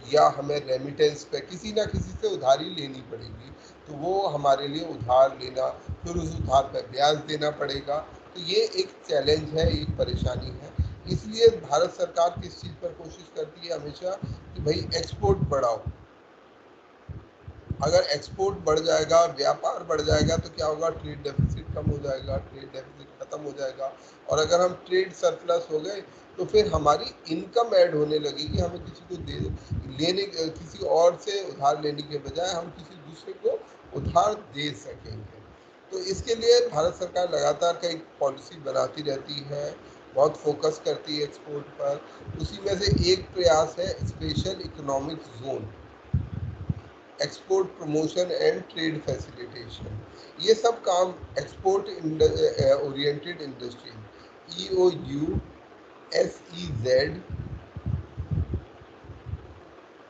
या हमें रेमिटेंस पे किसी ना किसी से उधारी लेनी पड़ेगी। तो वो हमारे लिए उधार लेना, फिर उस उधार पर ब्याज देना पड़ेगा। तो ये एक चैलेंज है, एक परेशानी है। इसलिए भारत सरकार किस चीज़ पर कोशिश करती है हमेशा कि भाई एक्सपोर्ट बढ़ाओ। अगर एक्सपोर्ट बढ़ जाएगा, व्यापार बढ़ जाएगा, तो क्या होगा? ट्रेड डेफिसिट कम हो जाएगा, ट्रेड डेफिसिट खत्म हो जाएगा। और अगर हम ट्रेड सरप्लस हो गए तो फिर हमारी इनकम ऐड होने लगेगी। हमें किसी को किसी और से उधार लेने के बजाय हम किसी दूसरे को उधार दे सकेंगे। तो इसके लिए भारत सरकार लगातार कई पॉलिसी बनाती रहती है, बहुत फोकस करती है एक्सपोर्ट पर। उसी में से एक प्रयास है special economic zone, export promotion and trade facilitation. ये सब काम export oriented industry, EOU, SEZ,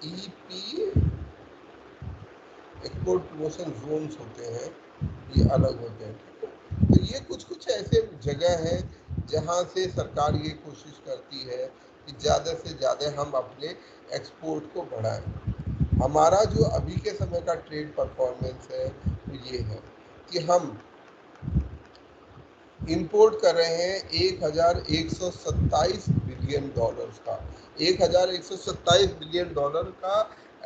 EP, export promotion zones होते हैं, ये अलग होते हैं। तो ये कुछ कुछ ऐसे जगह हैं जहाँ से सरकार ये कोशिश करती है कि ज़्यादा से ज़्यादा हम अपने एक्सपोर्ट को बढ़ाएं। हमारा जो अभी के समय का ट्रेड परफॉर्मेंस है वो ये है कि हम इंपोर्ट कर रहे हैं 1127 बिलियन डॉलर्स का, 1127 बिलियन डॉलर का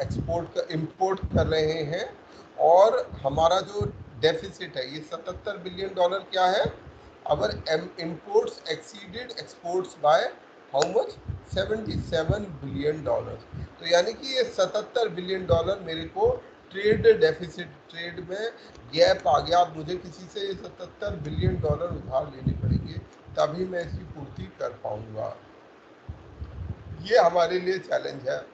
एक्सपोर्ट का इंपोर्ट कर रहे हैं। और हमारा जो डेफिसिट है ये 77 बिलियन डॉलर क्या है? Our imports exceeded exports by how much? 77 billion dollar. तो यानी कि ये 77 बिलियन डॉलर मेरे को ट्रेड डेफिसिट, ट्रेड में गैप आ गया, अब मुझे किसी से 77 बिलियन डॉलर उधार लेने पड़ेंगे तभी मैं इसकी पूर्ति कर पाऊंगा। ये हमारे लिए चैलेंज है।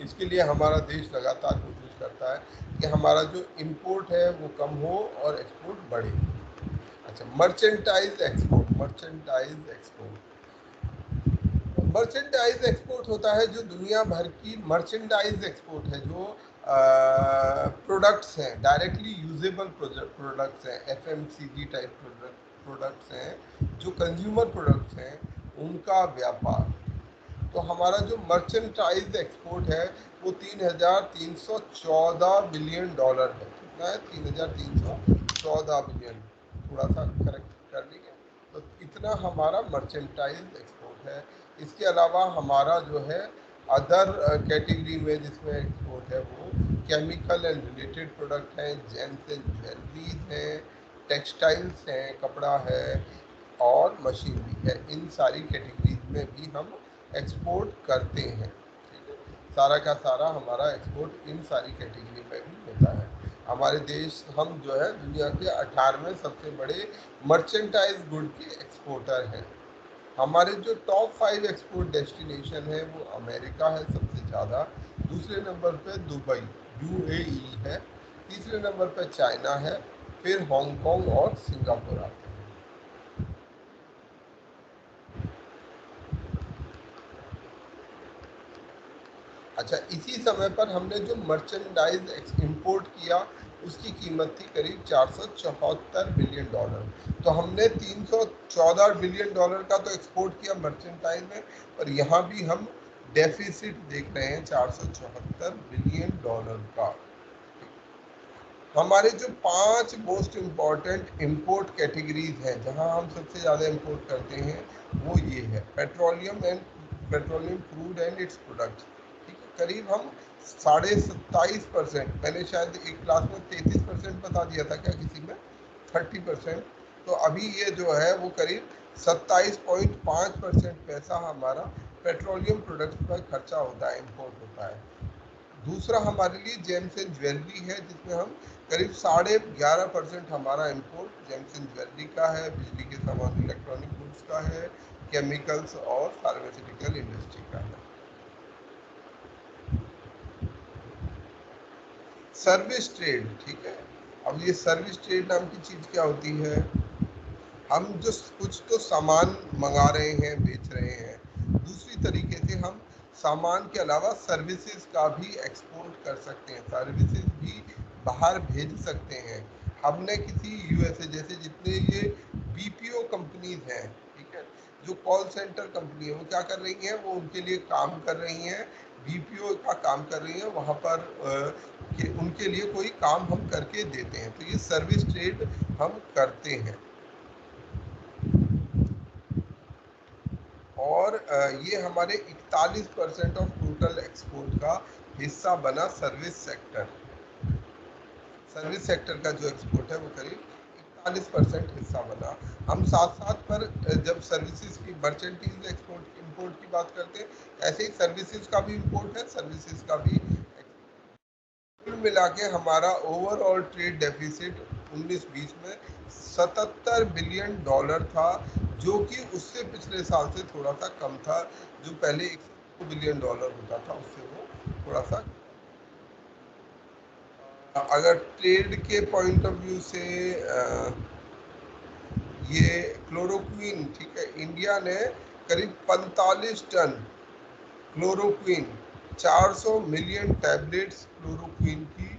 इसके लिए हमारा देश लगातार कोशिश करता है कि हमारा जो इंपोर्ट है वो कम हो और एक्सपोर्ट बढ़े। अच्छा, merchandise export, merchandise export, merchandise export होता है जो दुनिया भर की मर्चेंटाइज एक्सपोर्ट है, जो प्रोडक्ट्स हैं, डायरेक्टली यूजेबल प्रोडक्ट्स हैं, एफएमसीजी टाइप प्रोडक्ट्स हैं, जो कंज्यूमर प्रोडक्ट्स हैं, उनका व्यापार। तो हमारा जो मर्चेंटाइज एक्सपोर्ट है वो 3,314 बिलियन डॉलर है। कितना है? 3,314 बिलियन, थोड़ा सा करेक्ट कर लीजिए। तो इतना हमारा मर्चेंटाइज एक्सपोर्ट है। इसके अलावा हमारा जो है अदर कैटेगरी में जिसमें एक्सपोर्ट है वो केमिकल एंड रिलेटेड प्रोडक्ट हैं, जेम्स एंड ज्वेलरीज हैं, टेक्सटाइल्स हैं, कपड़ा है और मशीनरी है। इन सारी कैटेगरीज में भी हम एक्सपोर्ट करते हैं। सारा का सारा हमारा एक्सपोर्ट इन सारी कैटेगरी में भी होता है। हमारे देश, हम जो है दुनिया के 18वें सबसे बड़े मर्चेंटाइज गुड के एक्सपोर्टर हैं। हमारे जो टॉप 5 एक्सपोर्ट डेस्टिनेशन है वो अमेरिका है सबसे ज़्यादा, दूसरे नंबर पे दुबई UAE है, तीसरे नंबर पे चाइना है, फिर हांगकांग और सिंगापुर आते हैं। अच्छा, इसी समय पर हमने जो मर्चेंडाइज इंपोर्ट किया उसकी कीमत थी करीब 474 बिलियन डॉलर। तो हमने 314 बिलियन डॉलर का तो एक्सपोर्ट किया मर्चेंडाइज में, पर यहाँ भी हम डेफिसिट देख रहे हैं 474 बिलियन डॉलर का। हमारे जो 5 मोस्ट इम्पॉर्टेंट इंपोर्ट कैटेगरीज हैं जहाँ हम सबसे ज़्यादा इंपोर्ट करते हैं वो ये है, petroleum crude and its products. करीब हम 27.5%, मैंने शायद एक क्लास में 33% बता दिया था क्या, किसी में 30%, तो अभी ये जो है वो करीब 27.5% पैसा हमारा पेट्रोलियम प्रोडक्ट्स पर खर्चा होता है, इंपोर्ट होता है। दूसरा हमारे लिए जेम्स एंड ज्वेलरी है जिसमें हम करीब 11.5% हमारा इंपोर्ट जेम्स एंड ज्वेलरी का है, बिजली के सामान इलेक्ट्रॉनिक गुड्स का है, केमिकल्स और फार्मास्यूटिकल इंडस्ट्री का है। सर्विस ट्रेड, ठीक है। अब ये सर्विस ट्रेड नाम की चीज़ क्या होती है? हम जो कुछ तो सामान मंगा रहे हैं, बेच रहे हैं, दूसरी तरीके से हम सामान के अलावा सर्विसेज का भी एक्सपोर्ट कर सकते हैं, सर्विसेज भी बाहर भेज सकते हैं। हमने किसी USA, जैसे जितने ये BPO कंपनीज हैं, ठीक है, जो कॉल सेंटर कंपनी है, वो क्या कर रही हैं, वो उनके लिए काम कर रही हैं, BPO का काम कर रही हैं, वहाँ पर उनके लिए कोई काम हम करके देते हैं, तो ये सर्विस ट्रेड हम करते हैं। और ये हमारे 41% ऑफ टोटल एक्सपोर्ट का हिस्सा बना सर्विस सेक्टर। सर्विस सेक्टर का जो एक्सपोर्ट है वो करीब 41% हिस्सा बना। हम साथ साथ पर जब सर्विसेज की मर्चेंटाइज एक्सपोर्ट इंपोर्ट की बात करते हैं, ऐसे ही सर्विसेज का भी इंपोर्ट है, सर्विसेज का भी। कुल मिला के हमारा ओवरऑल ट्रेड डेफिसिट 19-20 में 77 बिलियन डॉलर था, जो कि उससे पिछले साल से थोड़ा सा कम था, जो पहले 102 बिलियन डॉलर होता था उससे वो थोड़ा सा। अगर ट्रेड के पॉइंट ऑफ व्यू से ये क्लोरोक्वीन, ठीक है, इंडिया ने करीब 45 ton chloroquine, 400 million tablets chloroquine की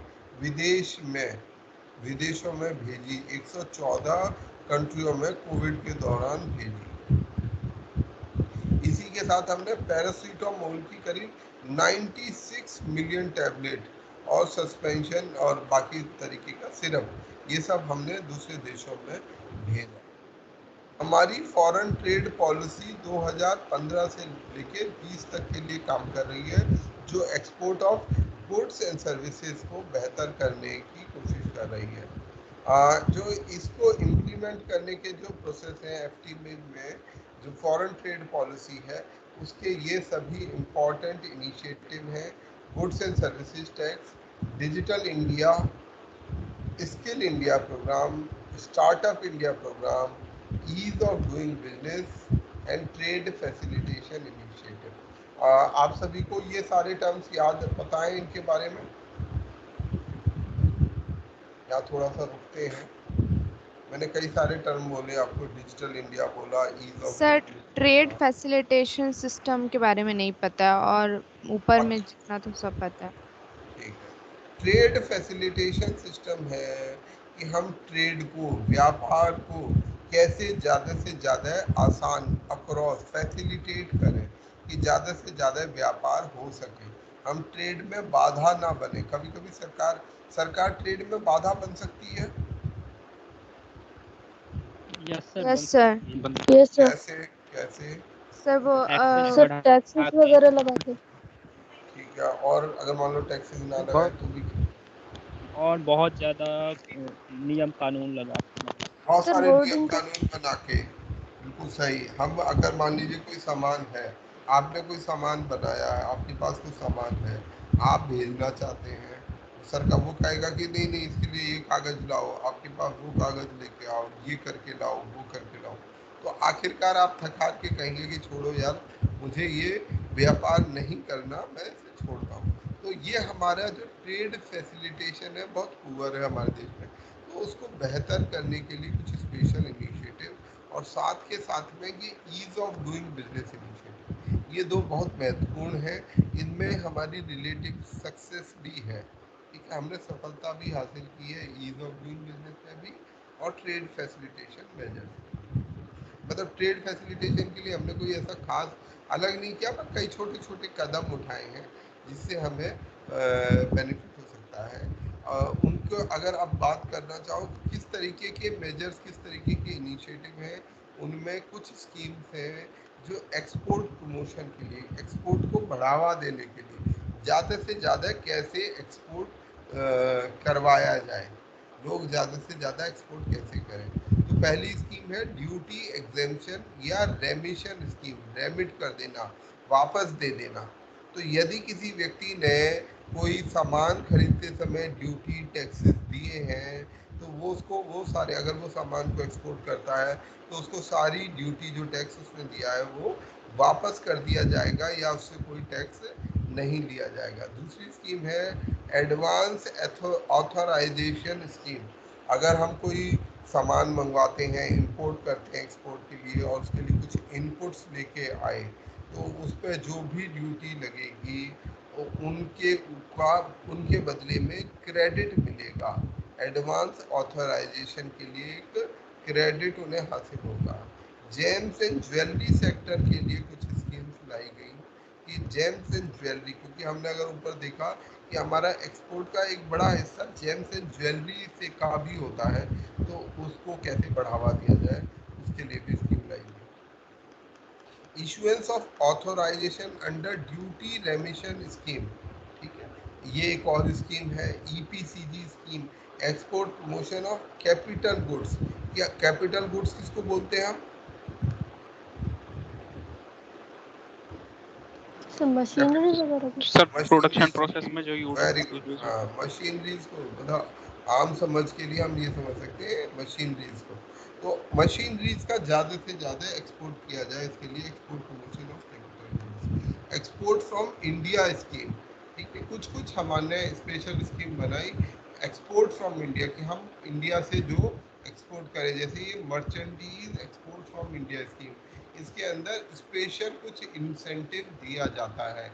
विदेशों में भेजी, 114 कंट्रियों में कोविड के दौरान भेजी। इसी के साथ हमने पैरासीटामोल की करीब 96 मिलियन टैबलेट और सस्पेंशन और बाकी तरीके का सिरप, ये सब हमने दूसरे देशों में भेजा। हमारी फॉरेन ट्रेड पॉलिसी 2015 से लेके 20 तक के लिए काम कर रही है, जो export of goods and services को बेहतर करने की कोशिश कर रही है। जो इसको इम्प्लीमेंट करने के जो प्रोसेस हैं FTA में जो फॉरेन ट्रेड पॉलिसी है, उसके ये सभी इम्पॉर्टेंट इनिशिएटिव हैं: goods and services tax, digital India, skill India programme, startup India programme, ease of doing business and trade facilitation initiative. आप सभी को ये सारे टर्म्स याद पता है इनके बारे में, या थोड़ा सा रुकते हैं? मैंने कई सारे टर्म बोले आपको, डिजिटल इंडिया बोला, ease of sir trade facilitation system के बारे में नहीं पता और ऊपर में जितना तो सब पता है। ठीक है। ट्रेड फैसिलिटेशन सिस्टम है कि हम ट्रेड को, व्यापार को कैसे ज़्यादा से ज़्यादा आसान अक्रॉस फैसिलिटेट करें कि ज़्यादा से ज़्यादा व्यापार हो सके, हम ट्रेड में बाधा ना बने। कभी कभी सरकार ट्रेड में बाधा बन सकती है। Yes sir, yes sir. Yes sir. कैसे कैसे? सर वो टैक्सेस सर बढ़ा टैक्सेस के वगैरह लगा के। ठीक है, और अगर मान लो टैक्सेस ना लगाए तो भी और बहुत ज्यादा नियम कानून लगा के, मतलब बहुत सर सारे नियम वर्डिंग का कानून बना के। बिल्कुल सही। हम अगर मान लीजिए कोई सामान है, आपने कोई सामान बनाया है, आपके पास कोई सामान है, आप भेजना चाहते हैं, सरकार वो कहेगा कि नहीं नहीं इसके लिए ये कागज लाओ, आपके पास वो कागज लेके आओ, ये करके लाओ, वो करके लाओ। तो आखिरकार आप थक हार के कहेंगे कि छोड़ो यार, मुझे ये व्यापार नहीं करना, मैं इसे छोड़ता हूँ। तो ये हमारा जो ट्रेड फैसिलिटेशन है बहुत पुअर है हमारे देश में। तो उसको बेहतर करने के लिए कुछ स्पेशल इनिशिएटिव, और साथ के साथ में ये ease of doing business initiative, ये दो बहुत महत्वपूर्ण है। इनमें हमारी रिलेटिव सक्सेस भी है। ठीक है, हमने सफलता भी हासिल की है ईज ऑफ डूइंग बिजनेस में भी और ट्रेड फैसिलिटेशन मेजर्स। मतलब ट्रेड फैसिलिटेशन के लिए हमने कोई ऐसा खास अलग नहीं किया, पर कई छोटे छोटे कदम उठाए हैं जिससे हमें बेनिफिट हो सकता है। उनको अगर आप बात करना चाहो तो किस तरीके के मेजर्स, किस तरीके के इनिशिएटिव हैं, उनमें कुछ स्कीम्स हैं जो एक्सपोर्ट प्रमोशन के लिए, एक्सपोर्ट को बढ़ावा देने के लिए, ज़्यादा से ज़्यादा कैसे एक्सपोर्ट करवाया जाए, लोग ज़्यादा से ज़्यादा एक्सपोर्ट कैसे करें। तो पहली स्कीम है ड्यूटी एग्जेम्पशन या रेमिशन स्कीम, रेमिट कर देना, वापस दे देना। तो यदि किसी व्यक्ति ने कोई सामान खरीदते समय ड्यूटी टैक्सेस दिए हैं, तो वो उसको वो सारे, अगर वो सामान को एक्सपोर्ट करता है तो उसको सारी ड्यूटी जो टैक्स उसने दिया है वो वापस कर दिया जाएगा या उससे कोई टैक्स नहीं लिया जाएगा। दूसरी स्कीम है एडवांस ऑथराइजेशन स्कीम। अगर हम कोई सामान मंगवाते हैं, इंपोर्ट करते हैं एक्सपोर्ट के लिए, और उसके लिए कुछ इनपुट्स लेके आए, तो उस पर जो भी ड्यूटी लगेगी उनके बदले में क्रेडिट मिलेगा। एडवांस ऑथराइजेशन के लिए एक क्रेडिट उन्हें हासिल होगा। जेम्स एंड ज्वेलरी सेक्टर के लिए कुछ स्कीम्स लाई गई कि जेम्स एंड ज्वेलरी, क्योंकि हमने अगर ऊपर देखा कि हमारा एक्सपोर्ट का एक बड़ा हिस्सा जेम्स एंड ज्वेलरी से का भी होता है, तो उसको कैसे बढ़ावा दिया जाए, उसके लिए भी स्कीम लाई गई। Issuance of authorisation under duty remission scheme, ठीक है, ये एक और स्कीम है। EPCG scheme, export promotion of capital goods. या कैपिटल गुड्स किसको बोलते हैं हम? सर मशीनरी वगैरह की। सर प्रोडक्शन मशीनरीज, प्रोसेस में जो यूज वेरी गुड। हाँ, मशीनरीज को, मतलब आम समझ के लिए हम ये समझ सकते हैं मशीनरीज को। तो मशीनरीज का ज़्यादा से ज़्यादा एक्सपोर्ट किया जाए, इसके लिए export promotion of capital. Export from India scheme, ठीक है, कुछ कुछ हमने स्पेशल स्कीम बनाई एक्सपोर्ट फ्रॉम इंडिया, कि हम इंडिया से जो एक्सपोर्ट करें, जैसे ये मर्चेंडीज एक्सपोर्ट फ्रॉम इंडिया स्कीम, इसके अंदर स्पेशल कुछ इंसेंटिव दिया जाता है,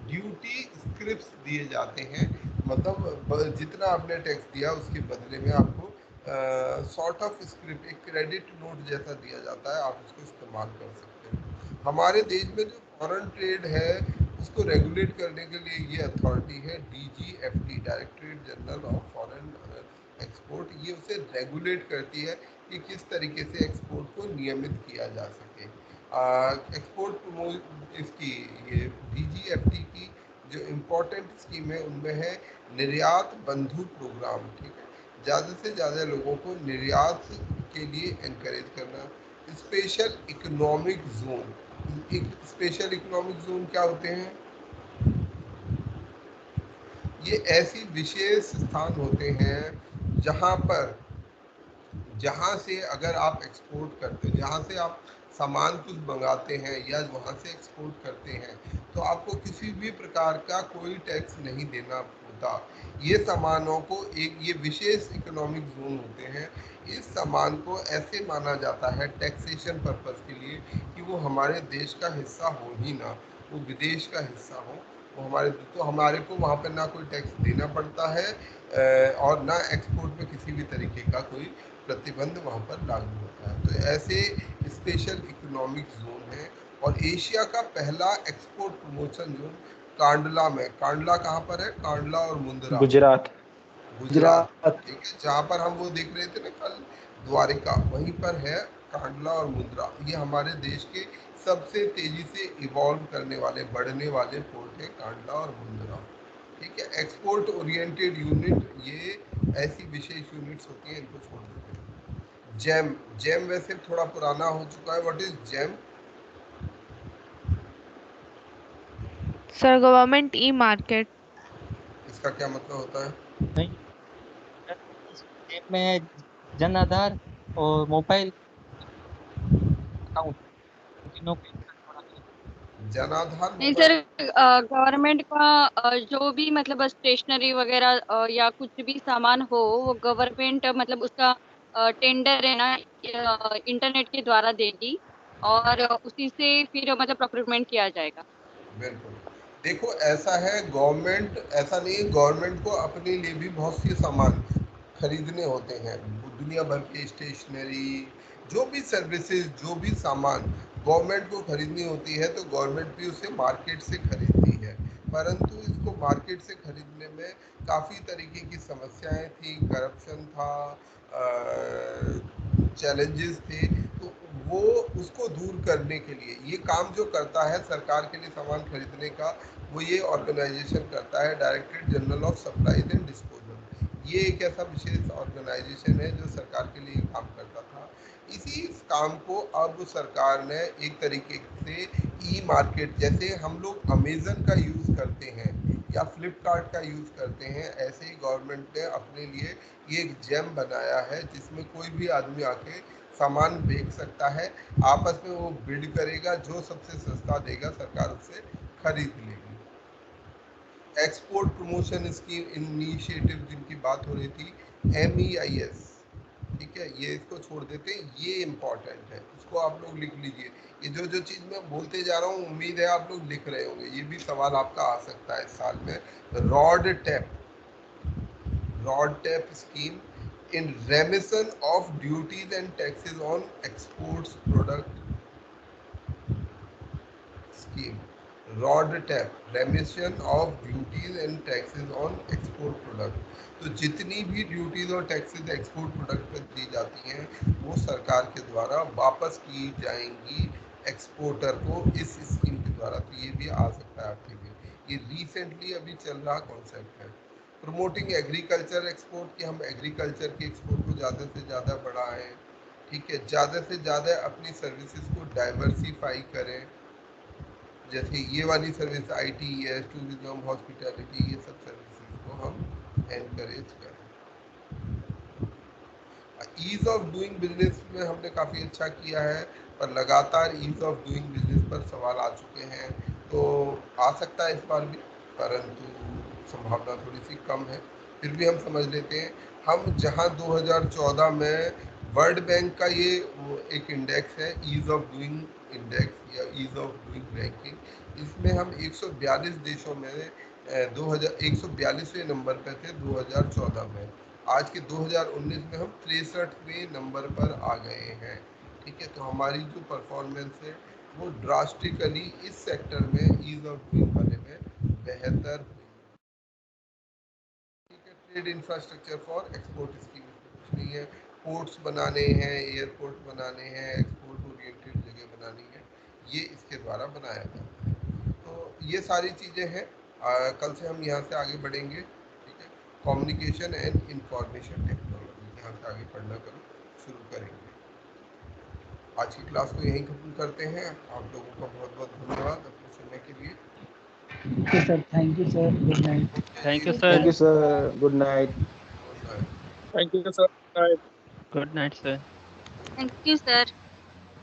ड्यूटी स्क्रिप्ट्स दिए जाते हैं, मतलब जितना आपने टैक्स दिया उसके बदले में आपको सॉर्ट ऑफ स्क्रिप्ट, एक क्रेडिट नोट जैसा दिया जाता है, आप उसको इस्तेमाल कर सकते हैं। हमारे देश में जो फॉरेन ट्रेड है उसको रेगुलेट करने के लिए ये अथॉरिटी है DGFT, directorate general of foreign export. ये उसे रेगुलेट करती है कि किस तरीके से एक्सपोर्ट को नियमित किया जा सके। एक्सपोर्ट इसकी, ये DGFT की जो इम्पोर्टेंट स्कीम है उनमें है निर्यात बंधु प्रोग्राम, ठीक है, ज़्यादा से ज़्यादा लोगों को निर्यात के लिए एनकरेज करना। स्पेशल इकोनॉमिक जोन, एक स्पेशल इकोनॉमिक जोन क्या होते हैं? ये ऐसी विशेष स्थान होते हैं जहाँ से अगर आप एक्सपोर्ट करते हैं, जहाँ से आप सामान कुछ मंगाते हैं या वहाँ से एक्सपोर्ट करते हैं, तो आपको किसी भी प्रकार का कोई टैक्स नहीं देना होता। ये सामानों को ये विशेष इकोनॉमिक जोन होते हैं। इस सामान को ऐसे माना जाता है टैक्सेशन पर्पस के लिए कि वो हमारे देश का हिस्सा हो ही ना, वो विदेश का हिस्सा हो, वो हमारे को वहाँ पर ना कोई टैक्स देना पड़ता है और ना एक्सपोर्ट में किसी भी तरीके का कोई प्रतिबंध वहाँ पर लागू होता है। तो ऐसे स्पेशल इकोनॉमिक जोन है। और एशिया का पहला एक्सपोर्ट प्रमोशन जोन कांडला में, कांडला कहाँ पर है? कांडला और मुंद्रा, गुजरात। गुजरात, ठीक है, जहाँ पर हम वो देख रहे थे ना कल, द्वारिका, वहीं पर है कांडला और मुंद्रा। ये हमारे देश के सबसे तेजी से इवॉल्व करने वाले, बढ़ने वाले पोर्ट है कांडला और मुंद्रा, ठीक है। एक्सपोर्ट ओरिएंटेड यूनिट, ये ऐसी विशेष यूनिट्स होती हैं, इनको छोड़ देते हैं। जेम, जेम वैसे थोड़ा पुराना हो चुका है। What is GeM? Sir government e market. इसका क्या मतलब होता है? नहीं सर, इसमें जन आधार और मोबाइल अकाउंट तीनों को एक साथ जोड़ा गया। जनाधार नहीं मोबाइल। सर, गवर्नमेंट का जो भी मतलब स्टेशनरी वगैरह या कुछ भी सामान हो, वो गवर्नमेंट मतलब उसका टेंडर है ना, इंटरनेट के द्वारा देगी और उसी से फिर मतलब प्रोक्योरमेंट किया जाएगा। बिल्कुल। देखो ऐसा है, गवर्नमेंट ऐसा नहीं है, गवर्नमेंट को अपने लिए भी बहुत से सामान खरीदने होते हैं। दुनिया भर के स्टेशनरी, जो भी सर्विसेज, जो भी सामान गवर्नमेंट को खरीदनी होती है, तो गवर्नमेंट भी उसे मार्केट से खरीदती है। परंतु इसको मार्केट से खरीदने में काफ़ी तरीके की समस्याएं थी, करप्शन था, चैलेंजेस थे। तो वो उसको दूर करने के लिए ये काम जो करता है सरकार के लिए सामान खरीदने का, वो ये ऑर्गेनाइजेशन करता है, directorate general of supplies and disposal. ये एक ऐसा विशेष ऑर्गेनाइजेशन है जो सरकार के लिए काम करता था। इसी काम को अब सरकार ने एक तरीके से ई मार्केट, जैसे हम लोग अमेजन का यूज़ करते हैं या फ्लिपकार्ट का यूज़ करते हैं, ऐसे ही गवर्नमेंट ने अपने लिए ये एक जेम बनाया है जिसमें कोई भी आदमी आके सामान बेच सकता है। आपस में वो बिड करेगा, जो सबसे सस्ता देगा सरकार उससे खरीद लेगी। एक्सपोर्ट प्रमोशन स्कीम इनिशिएटिव जिनकी बात हो रही थी, MEIS, ठीक है, ये इसको छोड़ देते हैं, ये इम्पॉर्टेंट है, इसको आप लोग लिख लीजिए। ये जो जो चीज़ मैं बोलते जा रहा हूँ, उम्मीद है आप लोग लिख रहे होंगे, ये भी सवाल आपका आ सकता है इस साल में। Rod tap scheme in remission of duties and taxes on exports product scheme. Rod tap, रेमिशन of duties and taxes on export product. तो जितनी भी ड्यूटीज और टैक्सेस एक्सपोर्ट प्रोडक्ट पर दी जाती हैं, वो सरकार के द्वारा वापस की जाएंगी एक्सपोर्टर को इस स्कीम के द्वारा। तो ये भी आ सकता है आपके लिए, ये रिसेंटली अभी चल रहा कॉन्सेप्ट है। प्रमोटिंग एग्रीकल्चर एक्सपोर्ट, कि हम एग्रीकल्चर के एक्सपोर्ट को ज़्यादा से ज़्यादा बढ़ाएं, ठीक है, ज़्यादा से ज़्यादा अपनी सर्विसेज को डाइवर्सिफाई करें। जैसे ये वाली सर्विस ITES, टूरिज्म, हॉस्पिटैलिटी, ये सब सर्विसेज को हम एनकरेज करें। ईज ऑफ डूइंग बिजनेस में हमने काफ़ी अच्छा किया है, पर लगातार ईज ऑफ डूइंग बिजनेस पर सवाल आ चुके हैं, तो आ सकता है इस बार भी, परंतु संभावना थोड़ी सी कम है। फिर भी हम समझ लेते हैं। हम जहां 2014 में वर्ल्ड बैंक का ये एक इंडेक्स है, ईज ऑफ डूइंग इंडेक्स या ईज ऑफ डूइंग रैंकिंग, इसमें हम 142 देशों में 142वें नंबर पे थे 2014 में। आज के 2019 में हम 63वें नंबर पर आ गए हैं, ठीक है। तो हमारी जो परफॉर्मेंस है वो ड्रास्टिकली इस सेक्टर में, ईज ऑफ डूइंग वाले में बेहतर हुई। ठीक है, trade infrastructure for export scheme, कुछ नहीं है, पोर्ट्स बनाने हैं, एयरपोर्ट बनाने हैं, एक्सपोर्ट ओरिएंटेड जगह बनानी है, ये इसके द्वारा बनाया जाता है। तो ये सारी चीज़ें हैं। कल से हम यहाँ से आगे बढ़ेंगे, ठीक है। कम्युनिकेशन एंड इंफॉर्मेशन टेक्नोलॉजी, यहाँ से आगे पढ़ना शुरू करेंगे। आज की क्लास को यहीं खत्म करते हैं। आप लोगों का बहुत बहुत धन्यवाद अपने सुनने के लिए। Okay sir, thank you sir, good night. Thank you thank you sir. Sir, good night. Thank you sir. Good night sir. Thank you sir.